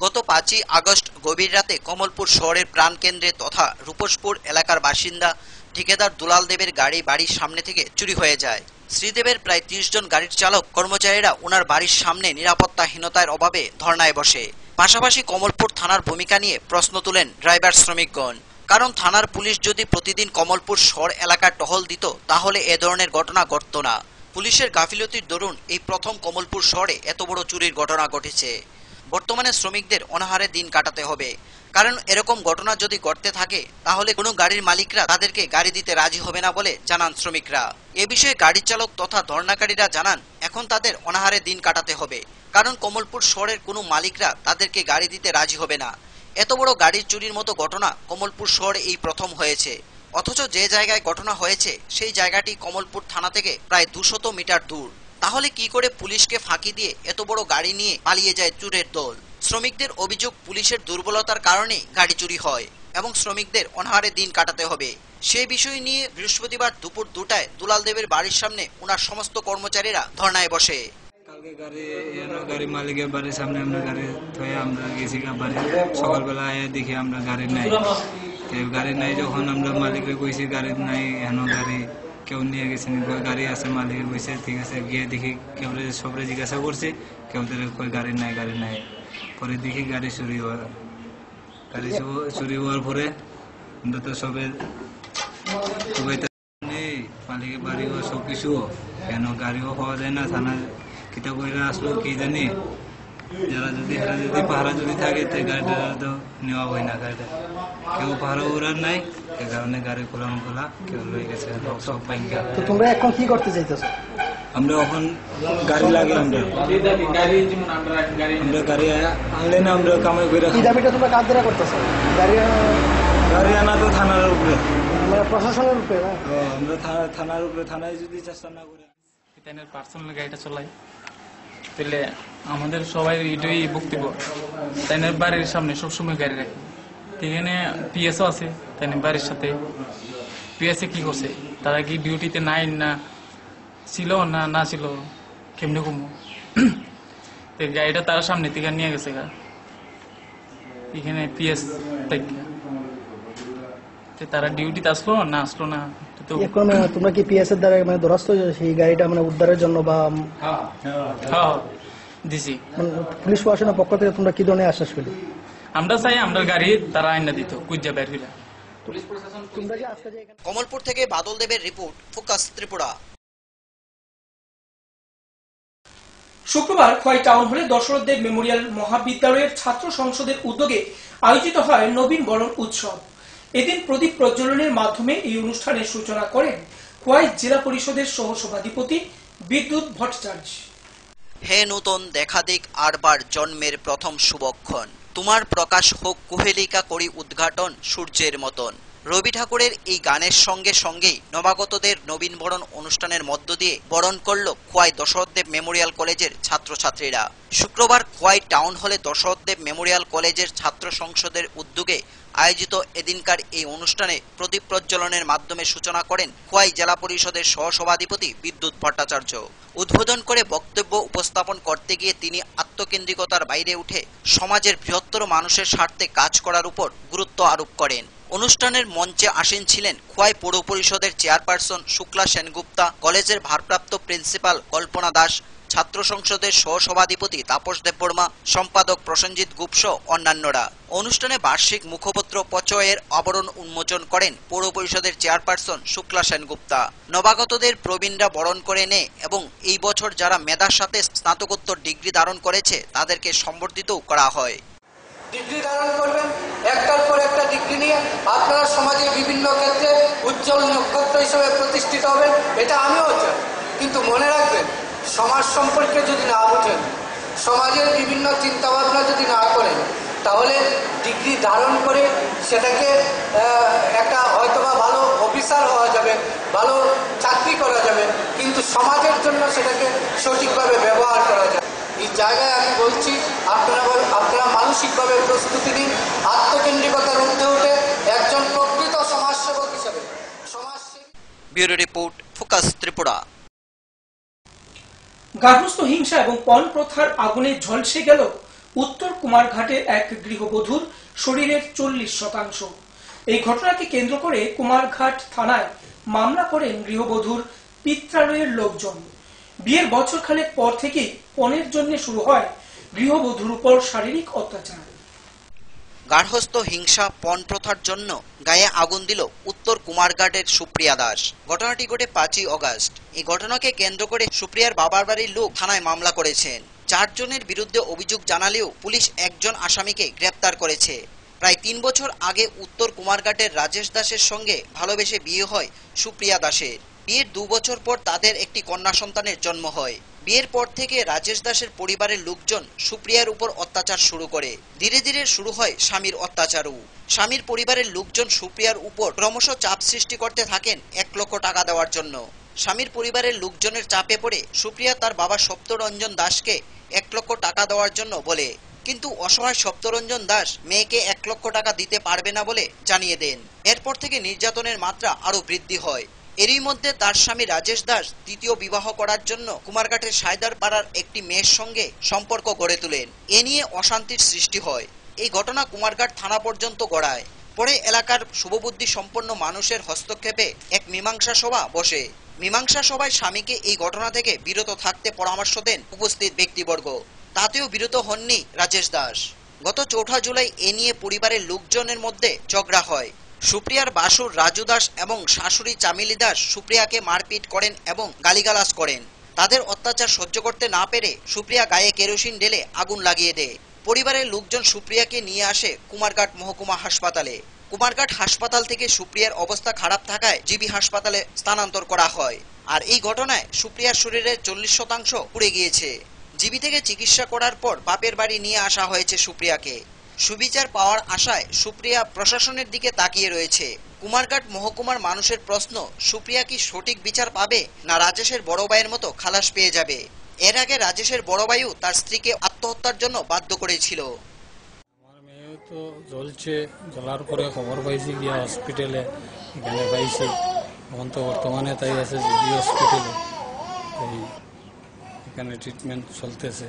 গত 5ই আগস্ট গভীর রাতে কমলপুর শহরের প্রাণকেন্দ্রে তথা রূপসপুর এলাকার বাসিন্দা ঠিকাদার দুলাল দেবের গাড়ি বাড়ির সামনে থেকে চুরি হয়ে যায়। শ্রীদেবের প্রায় 30 জন গাড়ির চালক কর্মচারীরা ওনার বাড়ির সামনে নিরাপত্তাহীনতার অভাবে ধর্নায় বসে। পাশাপাশি কমলপুর থানার ভূমিকা নিয়ে প্রশ্ন তুলেন ড্রাইভার শ্রমিকগণ। কারণ থানার পুলিশ যদি প্রতিদিন কমলপুর শহর এলাকায় টহল দিত তাহলে এ ধরনের ঘটনা ঘটত না। পুলিশের গাফিলতির দরুন এই প্রথম কমলপুর শহরে এত বড় চুরির ঘটনা ঘটেছে। বর্তমানে শ্রমিকদের অনাহারে দিন কাটাতে হবে, কারণ এরকম ঘটনা যদি ঘটতে থাকে তাহলে কোনো গাড়ির মালিকরা তাদেরকে গাড়ি দিতে রাজি হবে না বলে জানান শ্রমিকরা। এ বিষয়ে গাড়ি চালক তথা ধর্নাকারীরা জানান এখন তাদের অনাহারে দিন কাটাতে হবে, কারণ কমলপুর শহরের কোনো মালিকরা তাদেরকে গাড়ি দিতে রাজি হবে না। এত বড় গাড়ির চুরির মতো ঘটনা কমলপুর শহরে এই প্রথম হয়েছে, অথচ যে জায়গায় ঘটনা হয়েছে সেই জায়গাটি কমলপুর থানা থেকে প্রায় 200 মিটার দূর। তাহলে কি করে পুলিশকে ফাঁকি দিয়ে এত বড় গাড়ি নিয়ে পালিয়ে যায় চোরের দল? শ্রমিকদের অভিযোগ পুলিশের দুর্বলতার কারণে গাড়ি চুরি হয় এবং শ্রমিকদের অনাহারে দিন কাটাতে হবে। সেই বিষয় নিয়ে বৃহস্পতিবার দুপুর 2টায় দুলাল দেবের বাড়ির সামনে ওনার সমস্ত কর্মচারীরা ধর্নায় বসে। গাড়ি মালিকের বাড়ির সামনে আমরা গাড়ি থয়ে আমরা গেছি বাড়ি, সকালবেলা দেখি আমরা গাড়ি নাই। গাড়ি নাই যখন আমরা মালিকের কইছি গাড়ি নাই, এন গাড়ি কেউ নিয়ে গেছে, গাড়ি আছে মালিকের কইছে ঠিক আছে। গিয়ে দেখি কেউ সবরে জিজ্ঞাসা করছে, কেউ কই গাড়ি নাই গাড়ি নাই। পরে দেখি গাড়ি চুরি হওয়ার, গাড়ি চুরি হওয়ার পরে আমরা তো সবে নেই, মালিকের বাড়িও সব কিছু কেন গাড়িও পাওয়া যায় না। থানা কিতাব বইরা আসলো কি জানি, যারা যদি পাহারা যদি থাকে তাই গাড়িটা তো নেওয়া হয় না। গাড়িটা কেউ পাহারা উড়ার নাই, সে কারণে গাড়ি খোলা কেউ লয়ে গেছে সব পাইঙ্গা। তো তোমরা এখন কি করতে চাইতেছো? আমরা এখন গাড়ি লাগে, আমরা গাড়ি আনলে না আমরা কামাই করে। এই দাবিটা তোমরা কার দ্বারা করতেছো? গাড়ি গাড়ি আনা তো থানার উপরে, আমরা প্রশাসনের উপরে না, আমরা থানার উপরে, থানায় যদি চেষ্টা না করি তাইনের পার্সোনাল গাড়িটা চলাই তাহলে আমাদের সবাই এটাই বক্তব্য, তাইনের বাড়ির সামনে সবসময় গাড়ি রাখি। এখানে পিএসও আছে তাইনের বাড়ির সাথে, পিএসএ কি করছে, তারা কি ডিউটিতে নাই না ছিল না ছিল কেমনে কমো, গাড়িটা তারা সামনে থেকে নিয়ে গেছে গা এখানে পিএস, তারা ডিউটিতে আসলো না এখন তোমরা কি পিএস এর দ্বারা মানে দরাস্ত সেই গাড়িটা মানে উদ্ধারের জন্য বা দিছি পুলিশ প্রশাসনের পক্ষ থেকে তোমরা কি ধরনের আশ্বাস পেলে? আমরা চাই আমরা গাড়ি তারা আইনা দিত কুইজা বের হইলা। কমলপুর থেকে বাদল দেবের রিপোর্ট, ফোকাস ত্রিপুরা। শুক্রবার খোয়াই টাউন হলে দশরথ দেব মেমোরিয়াল মহাবিদ্যালয়ের ছাত্র সংসদের উদ্যোগে আয়োজিত হয় নবীন বরণ উৎসব। এদিন প্রদীপ প্রজ্বলনের মাধ্যমে এই অনুষ্ঠানের সূচনা করেন খোয়াই জেলা পরিষদের সহসভাধিপতি বিদ্যুৎ ভট্টাচার্য। হে নূতন দেখা দিক আরবার জন্মের প্রথম শুভক্ষণ, তোমার প্রকাশ হোক কুহেলিকা করি উদ্ঘাটন সূর্যের মতন। রবি ঠাকুরের এই গানের সঙ্গে সঙ্গেই নবাগতদের নবীন বরণ অনুষ্ঠানের মধ্য দিয়ে বরণ করল খোয়াই দশরথদেব মেমোরিয়াল কলেজের ছাত্রছাত্রীরা। শুক্রবার খোয়াই টাউন হলে দশরথদেব মেমোরিয়াল কলেজের ছাত্র সংসদের উদ্যোগে আয়োজিত এদিনকার এই অনুষ্ঠানে প্রদীপ প্রজ্বলনের মাধ্যমে সূচনা করেন খোয়াই জেলা পরিষদের সহসভাধিপতি বিদ্যুৎ ভট্টাচার্য। উদ্বোধন করে বক্তব্য উপস্থাপন করতে গিয়ে তিনি আত্মকেন্দ্রিকতার বাইরে উঠে সমাজের বৃহত্তর মানুষের স্বার্থে কাজ করার উপর গুরুত্ব আরোপ করেন। অনুষ্ঠানের মঞ্চে আসীন ছিলেন খোয়াই পৌর পরিষদের চেয়ারপারসন শুক্লা সেনগুপ্তা, কলেজের ভারপ্রাপ্ত প্রিন্সিপাল কল্পনা দাস, ছাত্র সংসদের সহসভাধিপতি তাপস দেববর্মা, সম্পাদক প্রসেনজিৎ গুপ্ত অন্যান্যরা। অনুষ্ঠানে বার্ষিক মুখপত্র পচয়ের আবরণ উন্মোচন করেন পৌর পরিষদের চেয়ারপারসন শুক্লা সেনগুপ্তা। নবাগতদের প্রবীণরা বরণ করে নেয় এবং এই বছর যারা মেধার সাথে স্নাতকোত্তর ডিগ্রি ধারণ করেছে তাদেরকে সম্বর্ধিতও করা হয়। ডিগ্রি ধারণ করবেন, একটার পর একটা ডিগ্রি নিয়ে আপনারা সমাজে বিভিন্ন ক্ষেত্রে উজ্জ্বল নক্ষত্র হিসেবে প্রতিষ্ঠিত হবেন, এটা আমিও চাই। কিন্তু মনে রাখবেন, সমাজ সম্পর্কে যদি না বুঝেন, সমাজের বিভিন্ন চিন্তাভাবনা যদি না করেন, তাহলে ডিগ্রি ধারণ করে সেটাকে একটা হয়তোবা ভালো অফিসার হওয়া যাবে, ভালো চাকরি করা যাবে, কিন্তু সমাজের জন্য সেটাকে সঠিকভাবে ব্যবহার করা যাবে। এই জায়গায় আমি বলছি, আপনারা মানসিকভাবে প্রস্তুতি নিন, আত্মকেন্দ্রিকতার ঊর্ধ্বে উঠে একজন প্রকৃত সমাজসেবক হিসেবে ব্যুরো রিপোর্ট, ফোকাস ত্রিপুরা। গার্হস্থ্য হিংসা এবং পণ প্রথার আগুনে ঝলসে গেল উত্তর কুমারঘাটের এক গৃহবধূর শরীরের 40%। এই ঘটনাকে কেন্দ্র করে কুমারঘাট থানায় মামলা করেন গৃহবধূর পিত্রালয়ের লোকজন। বিয়ের বছর খানেক পর থেকেই পণের জন্য শুরু হয় গৃহবধূর উপর শারীরিক অত্যাচার। গার্হস্থ্য হিংসা পণ প্রথার জন্য গায়ে আগুন দিল উত্তর কুমারঘাটের সুপ্রিয়া দাস। ঘটনাটি ঘটে 5ই অগস্ট। এই ঘটনাকে কেন্দ্র করে সুপ্রিয়ার বাবার বাড়ির লোক থানায় মামলা করেছেন। 4 জনের বিরুদ্ধে অভিযোগ জানালেও পুলিশ একজন আসামিকে গ্রেপ্তার করেছে। প্রায় 3 বছর আগে উত্তর কুমারঘাটের রাজেশ দাসের সঙ্গে ভালোবেসে বিয়ে হয় সুপ্রিয়া দাসের। বিয়ের 2 বছর পর তাদের একটি কন্যা সন্তানের জন্ম হয়। বিয়ের পর থেকে রাজেশ দাসের পরিবারের লোকজন সুপ্রিয়ার উপর অত্যাচার শুরু করে। ধীরে ধীরে শুরু হয় স্বামীর অত্যাচারও। স্বামীর পরিবারের লোকজন সুপ্রিয়ার উপর ক্রমশ চাপ সৃষ্টি করতে থাকেন 1 লক্ষ টাকা দেওয়ার জন্য। স্বামীর পরিবারের লোকজনের চাপে পড়ে সুপ্রিয়া তার বাবা সপ্তরঞ্জন দাসকে 1 লক্ষ টাকা দেওয়ার জন্য বলে, কিন্তু অসহায় সপ্তরঞ্জন দাস মেয়েকে 1 লক্ষ টাকা দিতে পারবে না বলে জানিয়ে দেন। এরপর থেকে নির্যাতনের মাত্রা আরো বৃদ্ধি হয়। এরই মধ্যে তার স্বামী রাজেশ দাস দ্বিতীয় বিবাহ করার জন্য কুমারঘাটের সাইদার পাড়ার একটি মেয়ের সঙ্গে সম্পর্ক গড়ে তোলেন। এ নিয়ে অশান্তির সৃষ্টি হয়। এই ঘটনা কুমারঘাট থানা পর্যন্ত গড়ায়। পরে এলাকার শুভবুদ্ধি সম্পন্ন মানুষের হস্তক্ষেপে এক মীমাংসা সভা বসে। মীমাংসা সভায় স্বামীকে এই ঘটনা থেকে বিরত থাকতে পরামর্শ দেন উপস্থিত ব্যক্তিবর্গ। তাতেও বিরত হননি রাজেশ দাস। গত 4 জুলাই এ নিয়ে পরিবারের লোকজনের মধ্যে ঝগড়া হয়। সুপ্রিয়ার বাসুর রাজু দাস এবং শাশুড়ি চামিলি দাস সুপ্রিয়াকে মারপিট করেন এবং গালিগালাজ করেন। তাদের অত্যাচার সহ্য করতে না পেরে সুপ্রিয়া গায়ে কেরোসিন ঢেলে আগুন লাগিয়ে দেয়। পরিবারের লোকজন সুপ্রিয়াকে নিয়ে আসে কুমারঘাট মহকুমা হাসপাতালে। কুমারঘাট হাসপাতাল থেকে সুপ্রিয়ার অবস্থা খারাপ থাকায় জিবি হাসপাতালে স্থানান্তর করা হয়। আর এই ঘটনায় সুপ্রিয়ার শরীরের 40% পুড়ে গিয়েছে। জিবি থেকে চিকিৎসা করার পর বাপের বাড়ি নিয়ে আসা হয়েছে সুপ্রিয়াকে। সুবিচার পাওয়ার আশায় সুপ্রিয়া প্রশাসনের দিকে তাকিয়ে রয়েছে। কুমারঘাট মহকুমার মানুষের প্রশ্ন, সুপ্রিয়া কি সঠিক বিচার পাবে, না রাজেশের বড় ভাইয়ের মতো খালাস পেয়ে যাবে? এর আগে রাজেশের বড় ভাইও তার স্ত্রীকে আত্মহত্যার জন্য বাধ্য করেছিল। আমার মেয়ে তো জ্বলছে, জ্বলার পরে খবর পাইছি গিয়া হসপিটালে, এখানে পাইছি। এখন তো বর্তমানে তাই আছে জিবি হসপিটালে, এই এখানে ট্রিটমেন্ট চলতেছে।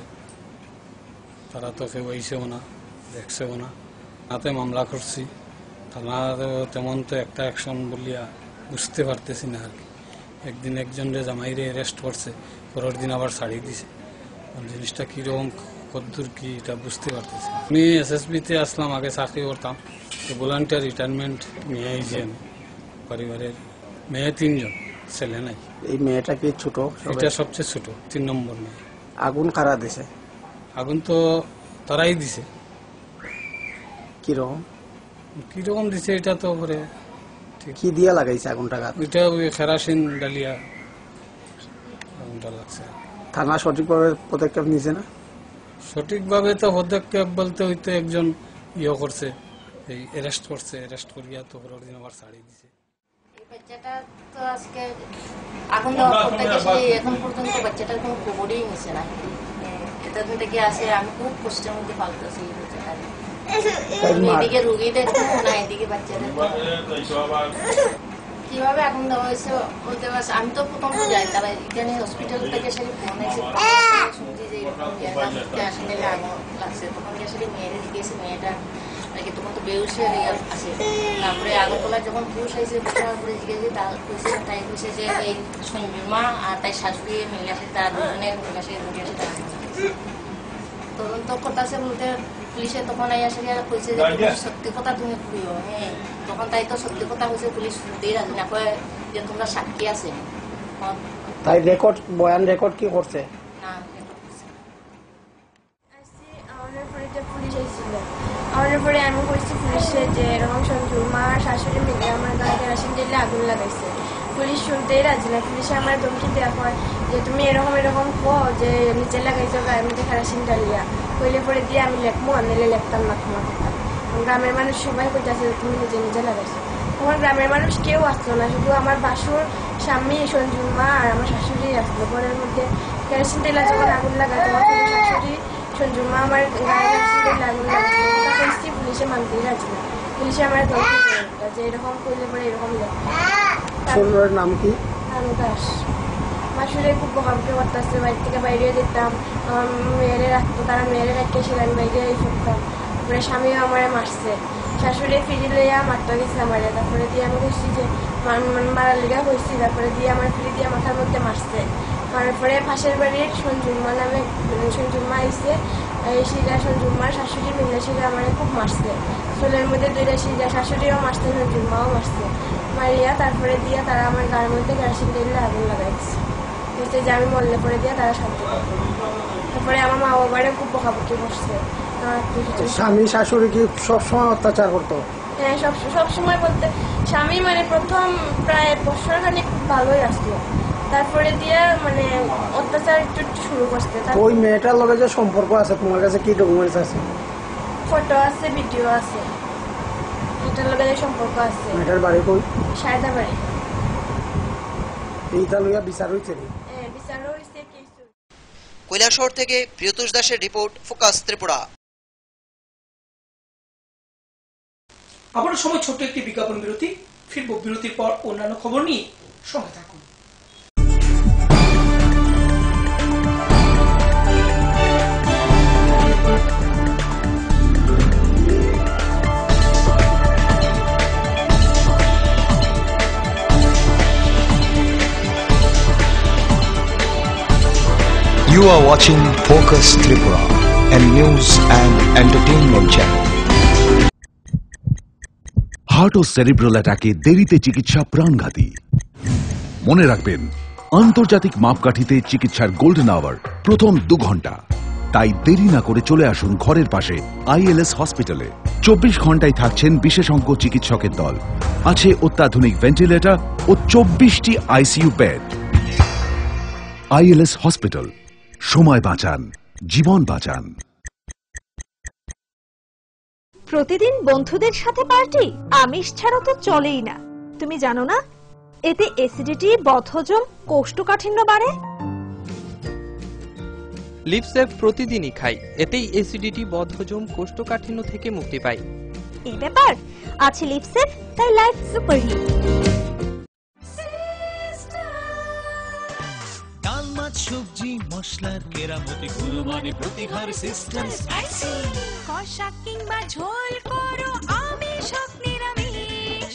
তারা তো কেউ আইসেও না, দেখছেও না। তাতে মামলা করছি, থানাতে তেমন তো একটা অ্যাকশন বলিয়া বুঝতে পারতেছি না আর কি। একদিন একজনরে জামাইরে অ্যারেস্ট করছে, পরের দিন আবার ছাড়িয়ে দিছে। জিনিসটা কীরকম কদ্দূর কি এটা বুঝতে পারতেছি। আমি এসএসবিতে আসলাম, আগে চাকরি করতাম, ভলান্টিয়ার রিটায়ারমেন্ট নিয়ে আইছি আমি। পরিবারের মেয়ে 3 জন, ছেলে নাই। এই মেয়েটা কি ছোট? এটা সবচেয়ে ছোট, 3 নম্বর মেয়ে। আগুন কারা দিছে? আগুন তো তারাই দিছে। কিরকম দিছে এটা তো করে কি দিয়া লাগাইছে আগুনটা? এটা ওই কেরাসিন ডালিয়া আগুনটা লাগছে। থানা সঠিকভাবে পদক্ষেপ নিছে না? সঠিকভাবে তো পদক্ষেপ বলতে হইতে একজন করছে, এই অ্যারেস্ট করছে, অ্যারেস্ট করিয়া তো পরের দিন আবার ছাড়িয়ে দিছে। বাচ্চাটা তো আজকে আগুন দেওয়ার পর থেকে এখন পর্যন্ত বাচ্চাটার কোনো খবরই নিছে না। এতদিন থেকে আসে, আমি খুব কষ্টের মধ্যে পালতেছি এই বাচ্চাটাকে। এদিকে রুগী দেখবো না, এদিকে বাচ্চা দেখবো। কিভাবে আগুন দেওয়া হয়েছে বলতে পারছি। আমি তো প্রথম যাই, তারা এখানে হসপিটাল থেকে সে ফোন এসে শুনছি যে আসলে আগুন লাগছে। তখন আসলে মেয়েরে দিকেছে, মেয়েটা নাকি তখন তো বেউসে আছে। তারপরে আগরতলা যখন পুরুষ আইসে, পুরুষ জিজ্ঞেস তাই কইছে যে এই সঞ্জুর মা আর তাই শাশুড়ি মিলে আসে, তার দুজনের মিলে আসে, তারা তদন্ত করতেছে বলতে পুলিশে তখন আসে কইছে যে সত্যি কথা তুমি কইও। হ্যাঁ, তখন তাই তো সত্যি কথা হয়েছে, পুলিশ শুনতেই রাজি না, কয় যে তোমরা সাক্ষী আছে। তাই রেকর্ড বয়ান রেকর্ড কি করছে না? পুলিশ এসেছিল, আমাদের পরে আমি বলছি পুলিশে যে এরকম সঞ্জুর মা শাশুড়ি মিলে আমার গায়ে কেরাসিন ঢেলে আগুন লাগাইছে। পুলিশ শুনতেই রাজি না। পুলিশে আমার ধমকি দেওয়া হয় যে তুমি এরকম এরকম কো যে নিচে লাগাইছো গায়ের মধ্যে কেরাসিন ডালিয়া, কইলে পরে দিয়ে আমি লেখবো, আনলে লেখতাম না তোমার কথা। গ্রামের মানুষ সবাই কইতাছে তুমি নিজে নিজে লাগাইছো। তোমার গ্রামের মানুষ কেউ আসলো না, শুধু আমার বাসুর স্বামী সঞ্জুর মা আর আমার শাশুড়ি আসলো। ঘরের মধ্যে কেরাসিন তেলা যখন আগুন লাগাই, তোমার শাশুড়ি সঞ্জুর মা আমার গায়ে কেরাসিন তেলে আগুন লাগাইছি। পুলিশে মানতেই রাজি না। পুলিশে আমার ধমকি দেয় যে এরকম করলে পরে এরকম শ্বশুরের নাম কি? আমি দাস। আমার শরীরে খুব বকাবকি করতেছে, বাড়ি থেকে বাইরে যেতাম, আমার মেয়েরে রাখতো, তারা মেয়েরে রাখিয়েছিল, আমি বাইরে ফুটতাম। তারপরে স্বামীও আমারে মারছে, শাশুড়ি ফিরি লইয়া মারতে গেছে আমারে। তারপরে দিয়ে আমি বলছি যে মারার লিগা হয়েছি, তারপরে দিয়ে আমার ফিরি দিয়ে মাথার মধ্যে মারছে। মারার পরে পাশের বাড়ির সঞ্জুমা নামে সঞ্জুমা আইসে, এই শিরা সঞ্জুমার শাশুড়ি মিলে শিরা আমারে খুব মারছে। চুলের মধ্যে 2টা শিরা, শাশুড়িও মারছে, সঞ্জুমাও মারছে। মারিয়া তারপরে দিয়ে তারা আমার গায়ের মধ্যে কেরাসিন ঢেলে আগুন লাগাইছে, বলছে যে আমি মরলে পরে দিয়ে তারা শান্তি করবে। তারপরে আমার মা বাবারে খুব বকাবকি করছে। স্বামী শাশুড়ি কি সবসময় অত্যাচার করতো? হ্যাঁ, সবসময় বলতে স্বামী মানে প্রথম প্রায় বছর খানিক খুব ভালোই আসলো, তারপরে দিয়ে মানে অত্যাচার একটু শুরু করছে। ওই মেয়েটার লগে যে সম্পর্ক আছে, তোমার কাছে কি ডকুমেন্টস আছে? ফটো আছে, ভিডিও আছে, এটার লগে যে সম্পর্ক আছে। মেয়েটার বাড়ি কই? সায়দা বাড়ি। এইটা লইয়া বিচার হইছে? হ্যাঁ, বিচার হইছে। কৈলাসহর থেকে প্রিয়তোষ দাসের রিপোর্ট, ফোকাস ত্রিপুরা। আবারও সময় ছোট্ট একটি বিজ্ঞাপন বিরতি। ফিরবো বিরতির পর অন্যান্য খবর নিয়ে, সঙ্গে থাকুন। You are watching Focus Tripura, a news and entertainment channel. Heart ও সেরিব্রাল অ্যাটাকে দেরিতে চিকিৎসা প্রাণঘাতী। মনে রাখবেন, আন্তর্জাতিক মাপকাঠিতে চিকিৎসার গোল্ডেন আওয়ার প্রথম 2 ঘন্টা। তাই দেরি না করে চলে আসুন ঘরের পাশে আইএলএস হসপিটালে। 24 ঘন্টায় থাকছেন বিশেষজ্ঞ চিকিৎসকের দল, আছে অত্যাধুনিক ভেন্টিলেটর ও 24টি আইসিইউ বেড। আইএলএস হসপিটাল, সময় বাঁচান, জীবন বাঁচান। প্রতিদিন বন্ধুদের সাথে পার্টি, আমিষ ছাড়া তো চলেই না। তুমি জানো না এতে অ্যাসিডিটি, বদহজম, কোষ্ঠকাঠিন্য বাড়ে। লিপসেভ প্রতিদিনই খাই, এতেই অ্যাসিডিটি, বদহজম, কোষ্ঠকাঠিন্য থেকে মুক্তি পাই। এই ব্যাপার আছে লিপসেভ, তাই লাইফ সুপারহিট। ডাল মাছ সবজি মশলার কেরামতি গুণমানে প্রতি ঘর সিস্টার স্পাইসি। কষা কিংবা ঝোল করো আমিষ হোক নিরামিষ,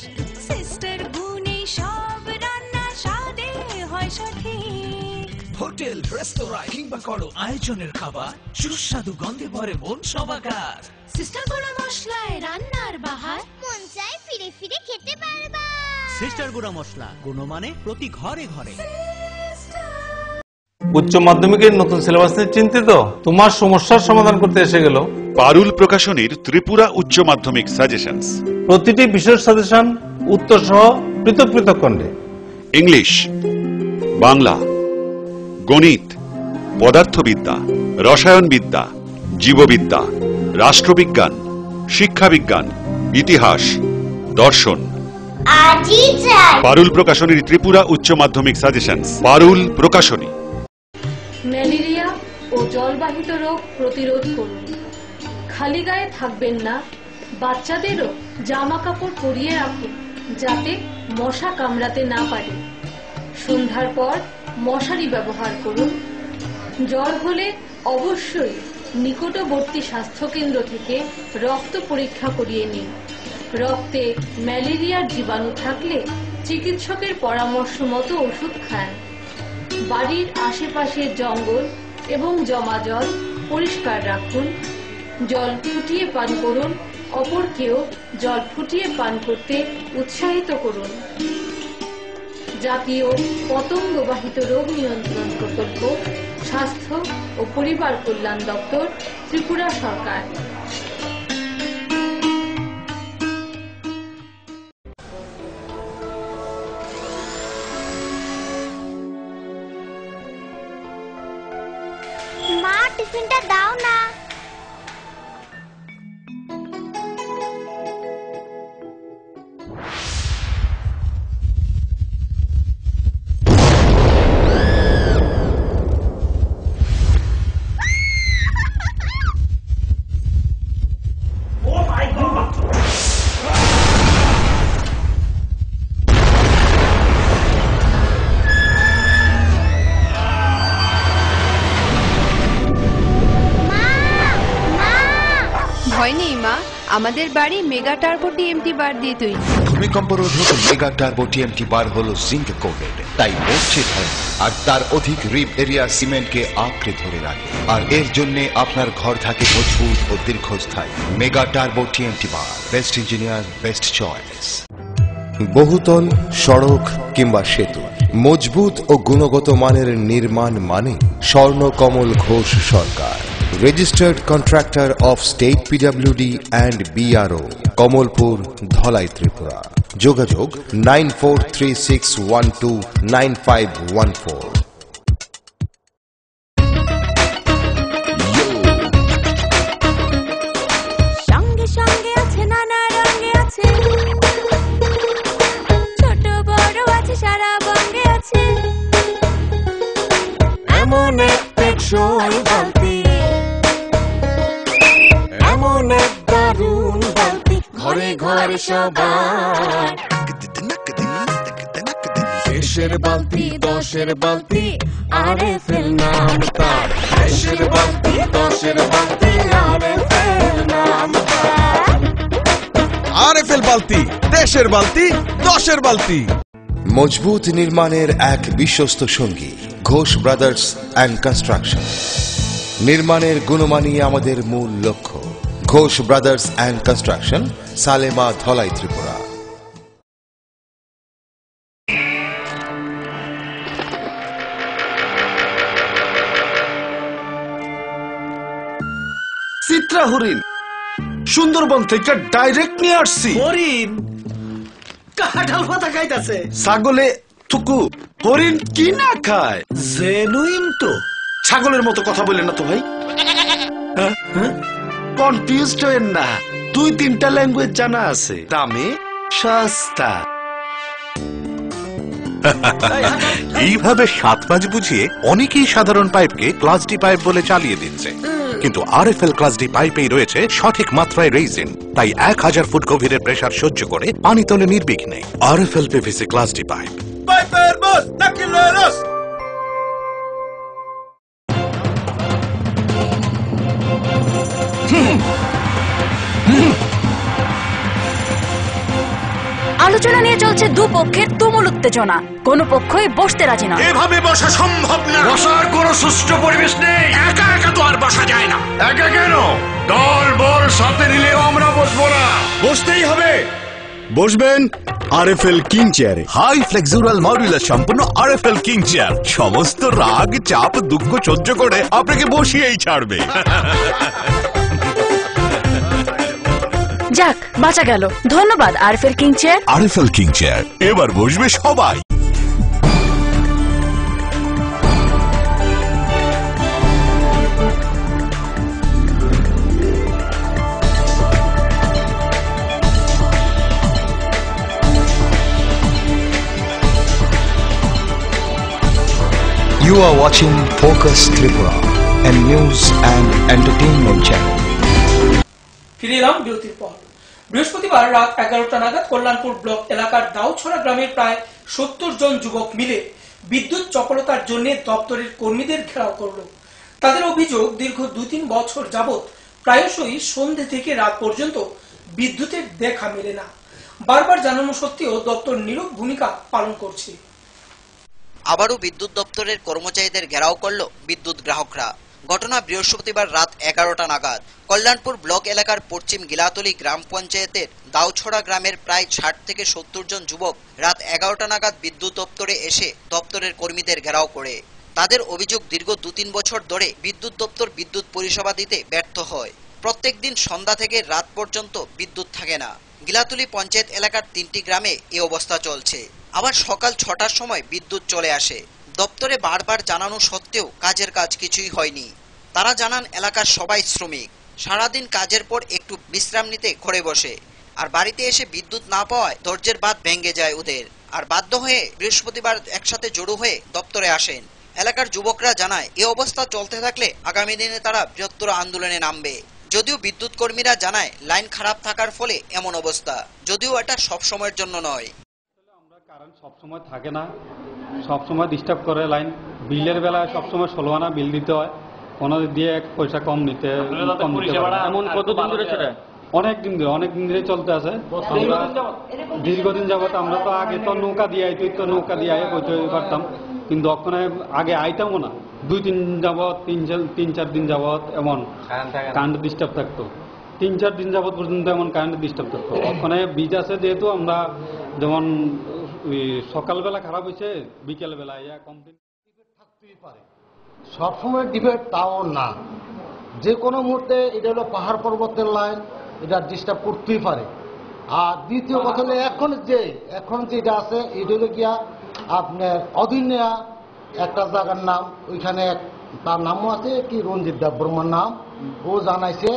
সিস্টার গুণে সব রান্না স্বাদে হয় সঠিক। হোটেল রেস্তোরাঁ কিংবা করো আয়োজনের খাবার, সুস্বাদু গন্ধে ভরে মন সবাকার। সিস্টার গুঁড়া মশলায় রান্নার বাহার, মন চাই ফিরে ফিরে খেতে পারবা। সিস্টার গুঁড়া মশলা, গুণমানে প্রতি ঘরে ঘরে। উচ্চ মাধ্যমিকের নতুন সিলেবাস নিয়ে চিন্তিত? তোমার সমস্যার সমাধান করতে এসে গেল পারুল প্রকাশনীর ত্রিপুরা উচ্চ মাধ্যমিক সাজেশনস। প্রতিটি বিষয়ের সাজেশন উত্তর সহ পৃথক পৃথক খণ্ডে। ইংলিশ, বাংলা, গণিত, পদার্থবিদ্যা, রসায়নবিদ্যা, জীববিদ্যা, রাষ্ট্রবিজ্ঞান, শিক্ষাবিজ্ঞান, ইতিহাস, দর্শন। পারুল প্রকাশনীর ত্রিপুরা উচ্চ মাধ্যমিক সাজেশনস। পারুল প্রকাশনী। ম্যালেরিয়া ও জলবাহিত রোগ প্রতিরোধ করুন। খালি গায়ে থাকবেন না, বাচ্চাদেরও জামা কাপড় পরিয়ে রাখুন যাতে মশা কামড়াতে না পারে। সন্ধ্যার পর মশারি ব্যবহার করুন। জ্বর হলে অবশ্যই নিকটবর্তী স্বাস্থ্যকেন্দ্র থেকে রক্ত পরীক্ষা করিয়ে নিন। রক্তে ম্যালেরিয়ার জীবাণু থাকলে চিকিৎসকের পরামর্শ মতো ওষুধ খান। বাড়ির আশেপাশে জঙ্গল এবং জমা জল পরিষ্কার রাখুন। জল ফুটিয়ে পান করুন, অপরকেও জল ফুটিয়ে পান করতে উৎসাহিত করুন। জাতীয় পতঙ্গবাহিত রোগ নিয়ন্ত্রণ প্রকল্প, স্বাস্থ্য ও পরিবার কল্যাণ দপ্তর, ত্রিপুরা সরকার। মা, টিফিনটা দাও না। ভয় নেই মা, আমাদের বাড়ি মেগা টার্বো টিএমটি বার দিয়ে তৈরি। ভূমিকম্প রোধক মেগা টার্বো টিএমটি বার হলো জিঙ্ক কোটেড, তাই মরছে ধরে আর তার অধিক রিব এরিয়া সিমেন্টকে আঁকড়ে ধরে রাখে। আর এর জন্য আপনার ঘর থাকে মজবুত ও দীর্ঘস্থায়ী। মেগা টার্বো টিএমটি বার, বেস্ট ইঞ্জিনিয়ার, বেস্ট চয়েস। বহুতল, সড়ক কিংবা সেতু, মজবুত ও গুণগত মানের নির্মাণ মানে স্বর্ণকমল ঘোষ সরকার। Registered contractor of State PWD and BRO, Kamalpur, Dhalai, Tripura. Jogajog 9436129514. সঙ্গে সঙ্গে আছে, নানা রঙে আছে, ছোট বড় আছে, সারা বঙ্গে আছে। এমন এক টেকসই বালতি, এমন এক দারুণ বালতি, ঘরে ঘরে সবার। দেশের বালতি, দশের বালতি, আরএফএল নাম তার। দেশের বালতি, দশের বালতি, আরএফএল নাম তার। আরএফএল বালতি, দেশের বালতি, দশের বালতি। মজবুত নির্মাণের এক বিশ্বস্ত সঙ্গী, ঘোষ ব্রাদার্স অ্যান্ড কনস্ট্রাকশন। নির্মাণের গুণমানই আমাদের মূল লক্ষ্য। Ghosh brothers and construction, Salema, Dhalai, Tripura. Chitra হরিণ সুন্দরবন থেকে ডাইরেক্ট নিয়ে আসছি। হরিণ কাঁঠাল পাতা খাইতাছে। ছাগলে থুকু, হরিণ কি না খায়? জেনুইন তো। ছাগলের মতো কথা বলেন না তো ভাই। কনফিউজড হয়েন না, 2-3টা ল্যাঙ্গুয়েজ জানা আছে, দামে সস্তা। এইভাবে 7 পাঁচ বুঝিয়ে অনেকেই সাধারণ পাইপকে ক্লাস ডি পাইপ বলে চালিয়ে দিচ্ছে, কিন্তু আরএফএল ক্লাস ডি পাইপেই রয়েছে সঠিক মাত্রায় রেইজিন, তাই 1000 ফুট গভীরের প্রেসার সহ্য করে পানি তোলে নির্বিঘ্নে। RFL PVC class D pipe. পাইপের বস নাকিলেরস। আলোচনা নিয়ে চলছে দুপক্ষের তুমুল উত্তেজনা, কোনো পক্ষই বসতে রাজি না। এভাবে বসা সম্ভব না, বসার কোনো সুষ্ঠু পরিবেশ নেই। একা একা তো আর বসা যায় না। একা কেন, দল বল সাথে নিলেও আমরা বসবো না, বসতেই হবে। বসবেন আরএফএল কিং চেয়ারে। হাই ফ্লেক্সুরাল মডুলার সম্পূর্ণ আরএফএল কিং চেয়ার সমস্ত রাগ চাপ দুঃখ সহ্য করে আপনাকে বসিয়েই ছাড়বে। যাক, বাঁচা গেল। ধন্যবাদ RFL king chair. RFL king chair, এবার বসবে সবাই। You are watching Focus Tripura, a news and entertainment channel. ফিরে এলাম বিরতির পর। বৃহস্পতিবার রাত 11টা নাগাদ কল্যাণপুর ব্লক এলাকার দাউছড়া গ্রামের প্রায় 70 জন যুবক মিলে বিদ্যুৎ চপলতার জন্য দপ্তরের কর্মীদের ঘেরাও করল। তাদের অভিযোগ, দীর্ঘ 2-3 বছর যাবৎ প্রায়শই সন্ধ্যে থেকে রাত পর্যন্ত বিদ্যুতের দেখা মেলে না। বারবার জানানো সত্ত্বেও দপ্তর নীরব ভূমিকা পালন করছে। আবারও বিদ্যুৎ দপ্তরের কর্মচারীদের ঘেরাও করল বিদ্যুৎ গ্রাহকরা। ঘটনা বৃহস্পতিবার রাত 11টা নাগাদ কল্যাণপুর ব্লক এলাকার পশ্চিম গিলাতলি গ্রাম পঞ্চায়েতের দাউছড়া গ্রামের প্রায় 60 থেকে 70 জন যুবক রাত 11টা নাগাদ বিদ্যুৎ দপ্তরে এসে দপ্তরের কর্মীদের ঘেরাও করে। তাদের অভিযোগ, দীর্ঘ 2-3 বছর ধরে বিদ্যুৎ দপ্তর বিদ্যুৎ পরিষেবা দিতে ব্যর্থ হয়। প্রত্যেকদিন সন্ধ্যা থেকে রাত পর্যন্ত বিদ্যুৎ থাকে না। গিলাতলি পঞ্চায়েত এলাকার 3টি গ্রামে এই অবস্থা চলছে। আবার সকাল 6টার সময় বিদ্যুৎ চলে আসে। দপ্তরে বারবার জানানো সত্ত্বেও কাজের কাজ কিছুই হয়নি। তারা জানান, এলাকার সবাই শ্রমিক, সারাদিন কাজের পর একটু বিশ্রাম নিতে ঘরে বসে, আর বাড়িতে এসে বিদ্যুৎ না পাওয়ায় ধৈর্যের বাঁধ ভেঙে যায় ওদের, আর বাধ্য হয়ে বৃহস্পতিবার একসাথে জড়ো হয়ে দপ্তরে আসেন। এলাকার যুবকরা জানায়, এই অবস্থা চলতে থাকলে আগামী দিনে তারা বৃহত্তর আন্দোলনে নামবে। যদিও বিদ্যুৎ কর্মীরা জানায়, লাইন খারাপ থাকার ফলে এমন অবস্থা, যদিও এটা সব সময়ের জন্য নয়। কারেন্ট সবসময় থাকে না, সবসময় ডিস্টার্ব করে লাইন। বিলের বেলায় সবসময় 16 আনা বিল দিতে হয়, কোনো দিয়ে 1 পয়সা কম নিতে এমন কতদিন ধরে সেটা অনেক দিন ধরে চলতে আছে। আমরা দীর্ঘদিন যাবত, আমরা তো আগে তো নৌকা দিয়ে আইতেই, তো নৌকা দিয়ে আই বইতে পারতাম, কিন্তু ওখানে আগে আইতামও না। 2-3 যাবত, 3-4 দিন যাবত এমন কারেন্ট ডিস্টার্ব থাকতো। 3-4 দিন যাবত পর্যন্ত এমন কারেন্ট ডিস্টার্ব থাকতো। ওখানে বীজ আছে যেহেতু, আমরা যেমন সকালবেলা খারাপ হয়েছে, বিকেল বেলা কমপ্লেন থাকতেই পারে। সবসময় ডিবেট তাও না, যে কোনো মুহূর্তে এটা হলো পাহাড় পর্বতের লাইন, এটা ডিস্টার্ব করতেই পারে। আর দ্বিতীয় কথা হলো এখন যেটা আছে, এটা হলো গিয়া আপনার অধীনিয়া একটা জায়গার নাম, ওইখানে তার নামও আছে কি রঞ্জিত দেব বর্মার নাম। ও জানাইছে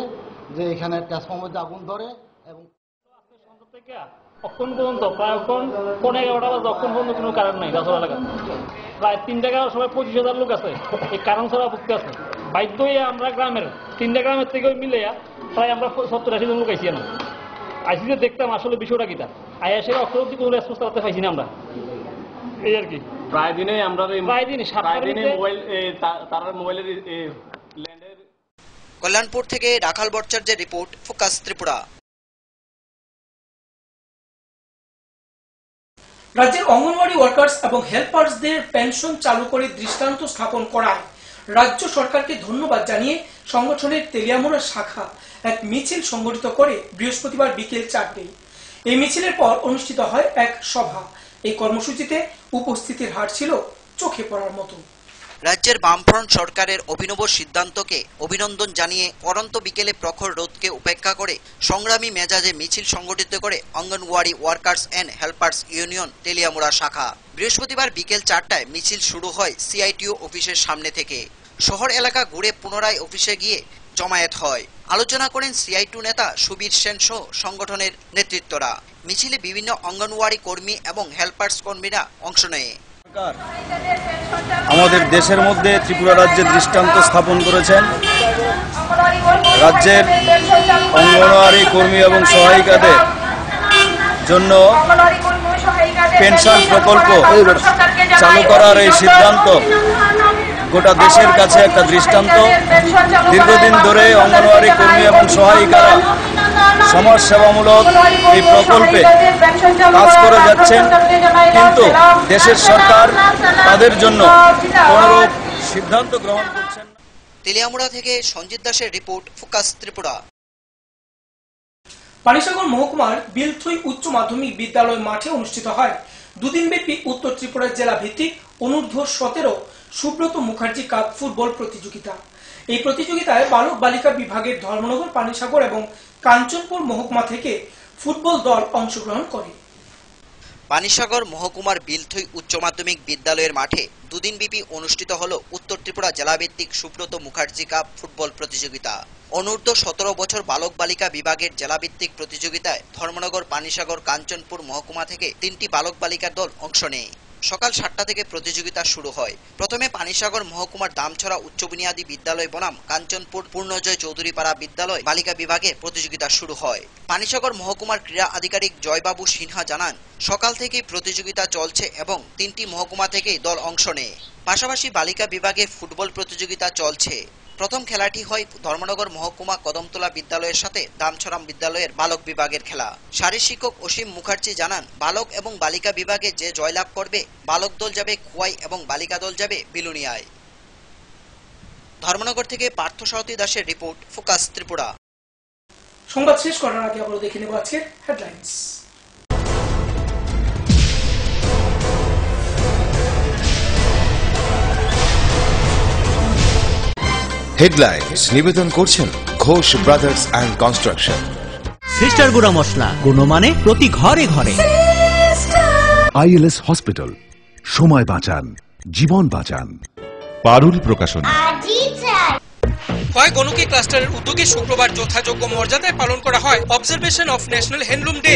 যে এখানে ট্রান্সফর্মার আগুন ধরে, এবং অক্ষণ পর্যন্ত প্রায় 11:15 বাজে অক্ষণ পর্যন্ত কোনো কারেন্ট নাই। গাছড়া এলাকা প্রায় 3টা গ্রামের সবাই 25,000 লোক আছে, এই কারেন্ট ছাড়া ভুগতে আছে। বাধ্য হয়ে আমরা গ্রামের 3টা গ্রামের থেকে মিলে প্রায় আমরা 70-80 জন লোক আইসি না। আইসি যে দেখতাম আসলে বিষয়টা কিটা, আইসে অক্ষর অব্দি কোনো রেসপন্স করতে পাইছি না আমরা। এই আর কি, প্রায় দিনে আমরা মোবাইল তার মোবাইলের ল্যান্ডের। কল্যাণপুর থেকে রাখাল ভট্টাচার্যের রিপোর্ট, ফোকাস ত্রিপুরা। রাজ্যের অঙ্গনওয়াড়ি ওয়ার্কার্স এবং হেল্পার্সদের পেনশন চালু করে দৃষ্টান্ত স্থাপন করায় রাজ্য সরকারকে ধন্যবাদ জানিয়ে সংগঠনের তেলিয়ামুড়া শাখা এক মিছিল সংগঠিত করে বৃহস্পতিবার বিকেল 4টায়। এই মিছিলের পর অনুষ্ঠিত হয় এক সভা। এই কর্মসূচিতে উপস্থিতির হার ছিল চোখে পড়ার মতো। রাজ্যের বামফ্রন্ট সরকারের অভিনব সিদ্ধান্তকে অভিনন্দন জানিয়ে অনন্ত বিকেলে প্রখর রোদকে উপেক্ষা করে সংগ্রামী মেজাজে মিছিল সংগঠিত করে Anganwadi workers and helpers union Teliamura শাখা। বৃহস্পতিবার বিকেল 4টায় মিছিল শুরু হয় সিআইটিও অফিসের সামনে থেকে। শহর এলাকা ঘুরে পুনরায় অফিসে গিয়ে জমায়েত হয়। আলোচনা করেন CI2 নেতা সুবীর সেন সহ সংগঠনের নেতৃত্বরা। মিছিলে বিভিন্ন অঙ্গনওয়াড়ি কর্মী এবং হেল্পার্স কর্মীরা অংশ নেয়। আমাদের দেশের মধ্যে ত্রিপুরা রাজ্যের দৃষ্টান্ত স্থাপন করেছেন। রাজ্যের অঙ্গনওয়াড়ি কর্মী এবং সহায়িকাদের জন্য পেনশন প্রকল্প চালু করার এই সিদ্ধান্ত গোটা দেশের কাছে একটা দৃষ্টান্ত। দীর্ঘদিন ধরে অঙ্গনওয়াড়ি কর্মী এবং সহায়িকারা সমাজ সেবামূলক এই প্রকল্পে কাজ করে যাচ্ছেন, কিন্তু দেশের সরকার তাদের জন্য কোনো সিদ্ধান্ত গ্রহণ করছেন না। তেলিয়ামুড়া থেকে সঞ্জিত দাসের রিপোর্ট, ফোকাস ত্রিপুরা। পানিসাগর মহকুমার বিলথুই উচ্চ মাধ্যমিক বিদ্যালয় মাঠে অনুষ্ঠিত হয় দুদিনব্যাপী উত্তর ত্রিপুরা জেলা ভিত্তিক অনূর্ধ্ব-17 সুব্রত মুখার্জি কাপ ফুটবল প্রতিযোগিতা। এই প্রতিযোগিতায় বালক বালিকা বিভাগের ধর্মনগর, পানিসাগর এবং কাঞ্চনপুর মহকুমা থেকে ফুটবল দল অংশগ্রহণ করে। পানিসাগর মহকুমার বিলথুই উচ্চ মাধ্যমিক বিদ্যালয়ের মাঠে দুদিনব্যাপী অনুষ্ঠিত হল উত্তর ত্রিপুরা জেলাভিত্তিক সুব্রত মুখার্জি কাপ ফুটবল প্রতিযোগিতা। অনূর্ধ্ব-17 বছর বালক বালিকা বিভাগের জেলাভিত্তিক প্রতিযোগিতায় ধর্মনগর, পানিসাগর, কাঞ্চনপুর মহকুমা থেকে 3টি বালক বালিকার দল অংশ নেয়। সকাল 7টা থেকে প্রতিযোগিতা শুরু হয়। প্রথমে পানিসাগর মহকুমার দামছড়া উচ্চ বুনিয়াদী বিদ্যালয় বনাম কাঞ্চনপুর পূর্ণজয় চৌধুরীপাড়া বিদ্যালয় বালিকা বিভাগে প্রতিযোগিতা শুরু হয়। পানিসাগর মহকুমার ক্রীড়া আধিকারিক জয়বাবু সিনহা জানান, সকাল থেকেই প্রতিযোগিতা চলছে এবং 3টি মহকুমা থেকেই দল অংশ নেয়। পাশাপাশি বালিকা বিভাগে ফুটবল প্রতিযোগিতা চলছে। প্রথম খেলাটি হয় ধর্মনগর মহকুমা কদমতলা বিদ্যালয়ের সাথে দামছড়াম বিদ্যালয়ের বালক বিভাগের খেলা। শারীর শিক্ষক অসীম মুখার্জি জানান, বালক এবং বালিকা বিভাগে যে জয়লাভ করবে বালক দল যাবে খোয়াই এবং বালিকা দল যাবে বিলুনিয়ায়। ধর্মনগর থেকে পার্থ সারথী দাসের রিপোর্ট, ফোকাস ত্রিপুরা। সংবাদ শেষ করার আগে আবারও দেখে নেব আজকের হেডলাইন্স। হেডলাইন্স নিবেদন করছেন Ghosh brothers and construction. Sister গুঁড়া মশলা, গুণমানে প্রতি ঘরে ঘরে। ILS হসপিটাল, সময় বাঁচান, জীবন বাঁচান। পারুল প্রকাশন। হয় গণকি ক্লাস্টারের উদ্যোগে শুক্রবার যথাযোগ্য মর্যাদায় পালন করা হয় observation of national handloom day.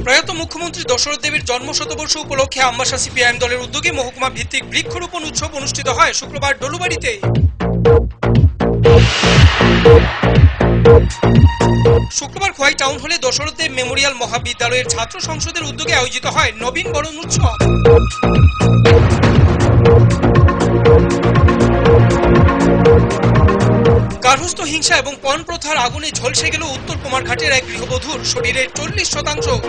প্রয়াত মুখ্যমন্ত্রী দশরথ দেবের জন্ম শতবর্ষ উপলক্ষে আমবাসা CPIM দলের উদ্যোগে মহকুমা ভিত্তিক বৃক্ষরোপণ উৎসব অনুষ্ঠিত হয় শুক্রবার ডলুবাড়িতে। শুক্রবার খোয়াই টাউন হলে দশরথ দেব মেমোরিয়াল মহাবিদ্যালয়ের ছাত্র সংসদের উদ্যোগে আয়োজিত হয় নবীন বরণ উৎসব। গার্হস্থ্য হিংসা এবং পণ প্রথার আগুনে ঝলসে গেল উত্তর কুমারঘাটের এক গৃহবধূর শরীরের 40%।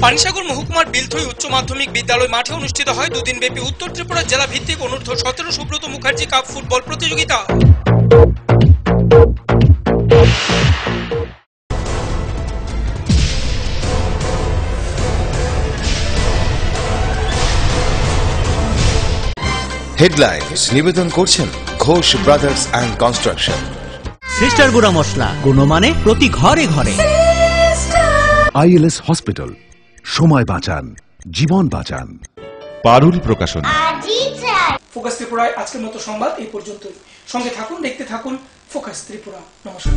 পানিসাগর মহকুমার বিলথুই উচ্চ মাধ্যমিক বিদ্যালয় মাঠে অনুষ্ঠিত হয় দুদিনব্যাপী উত্তর ত্রিপুরা জেলা ভিত্তিক অনূর্ধ্ব-17 সুব্রত মুখার্জি কাপ ফুটবল প্রতিযোগিতা। হেডলাইন্স নিবেদন করছেন Ghosh brothers and construction. Sister গুঁড়া মশলা, গুণমানে প্রতি ঘরে ঘরে। ILS হসপিটাল, সময় বাঁচান, জীবন বাঁচান। পারুল প্রকাশন। ফোকাস ত্রিপুরায় আজকের মতো সংবাদ এই পর্যন্তই। সঙ্গে থাকুন, দেখতে থাকুন ফোকাস ত্রিপুরা। নমস্কার।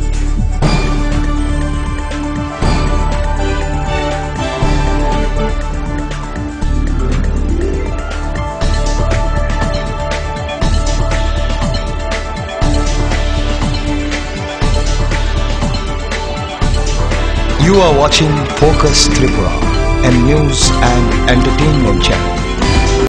You are watching Focus Tripura, a news and entertainment channel.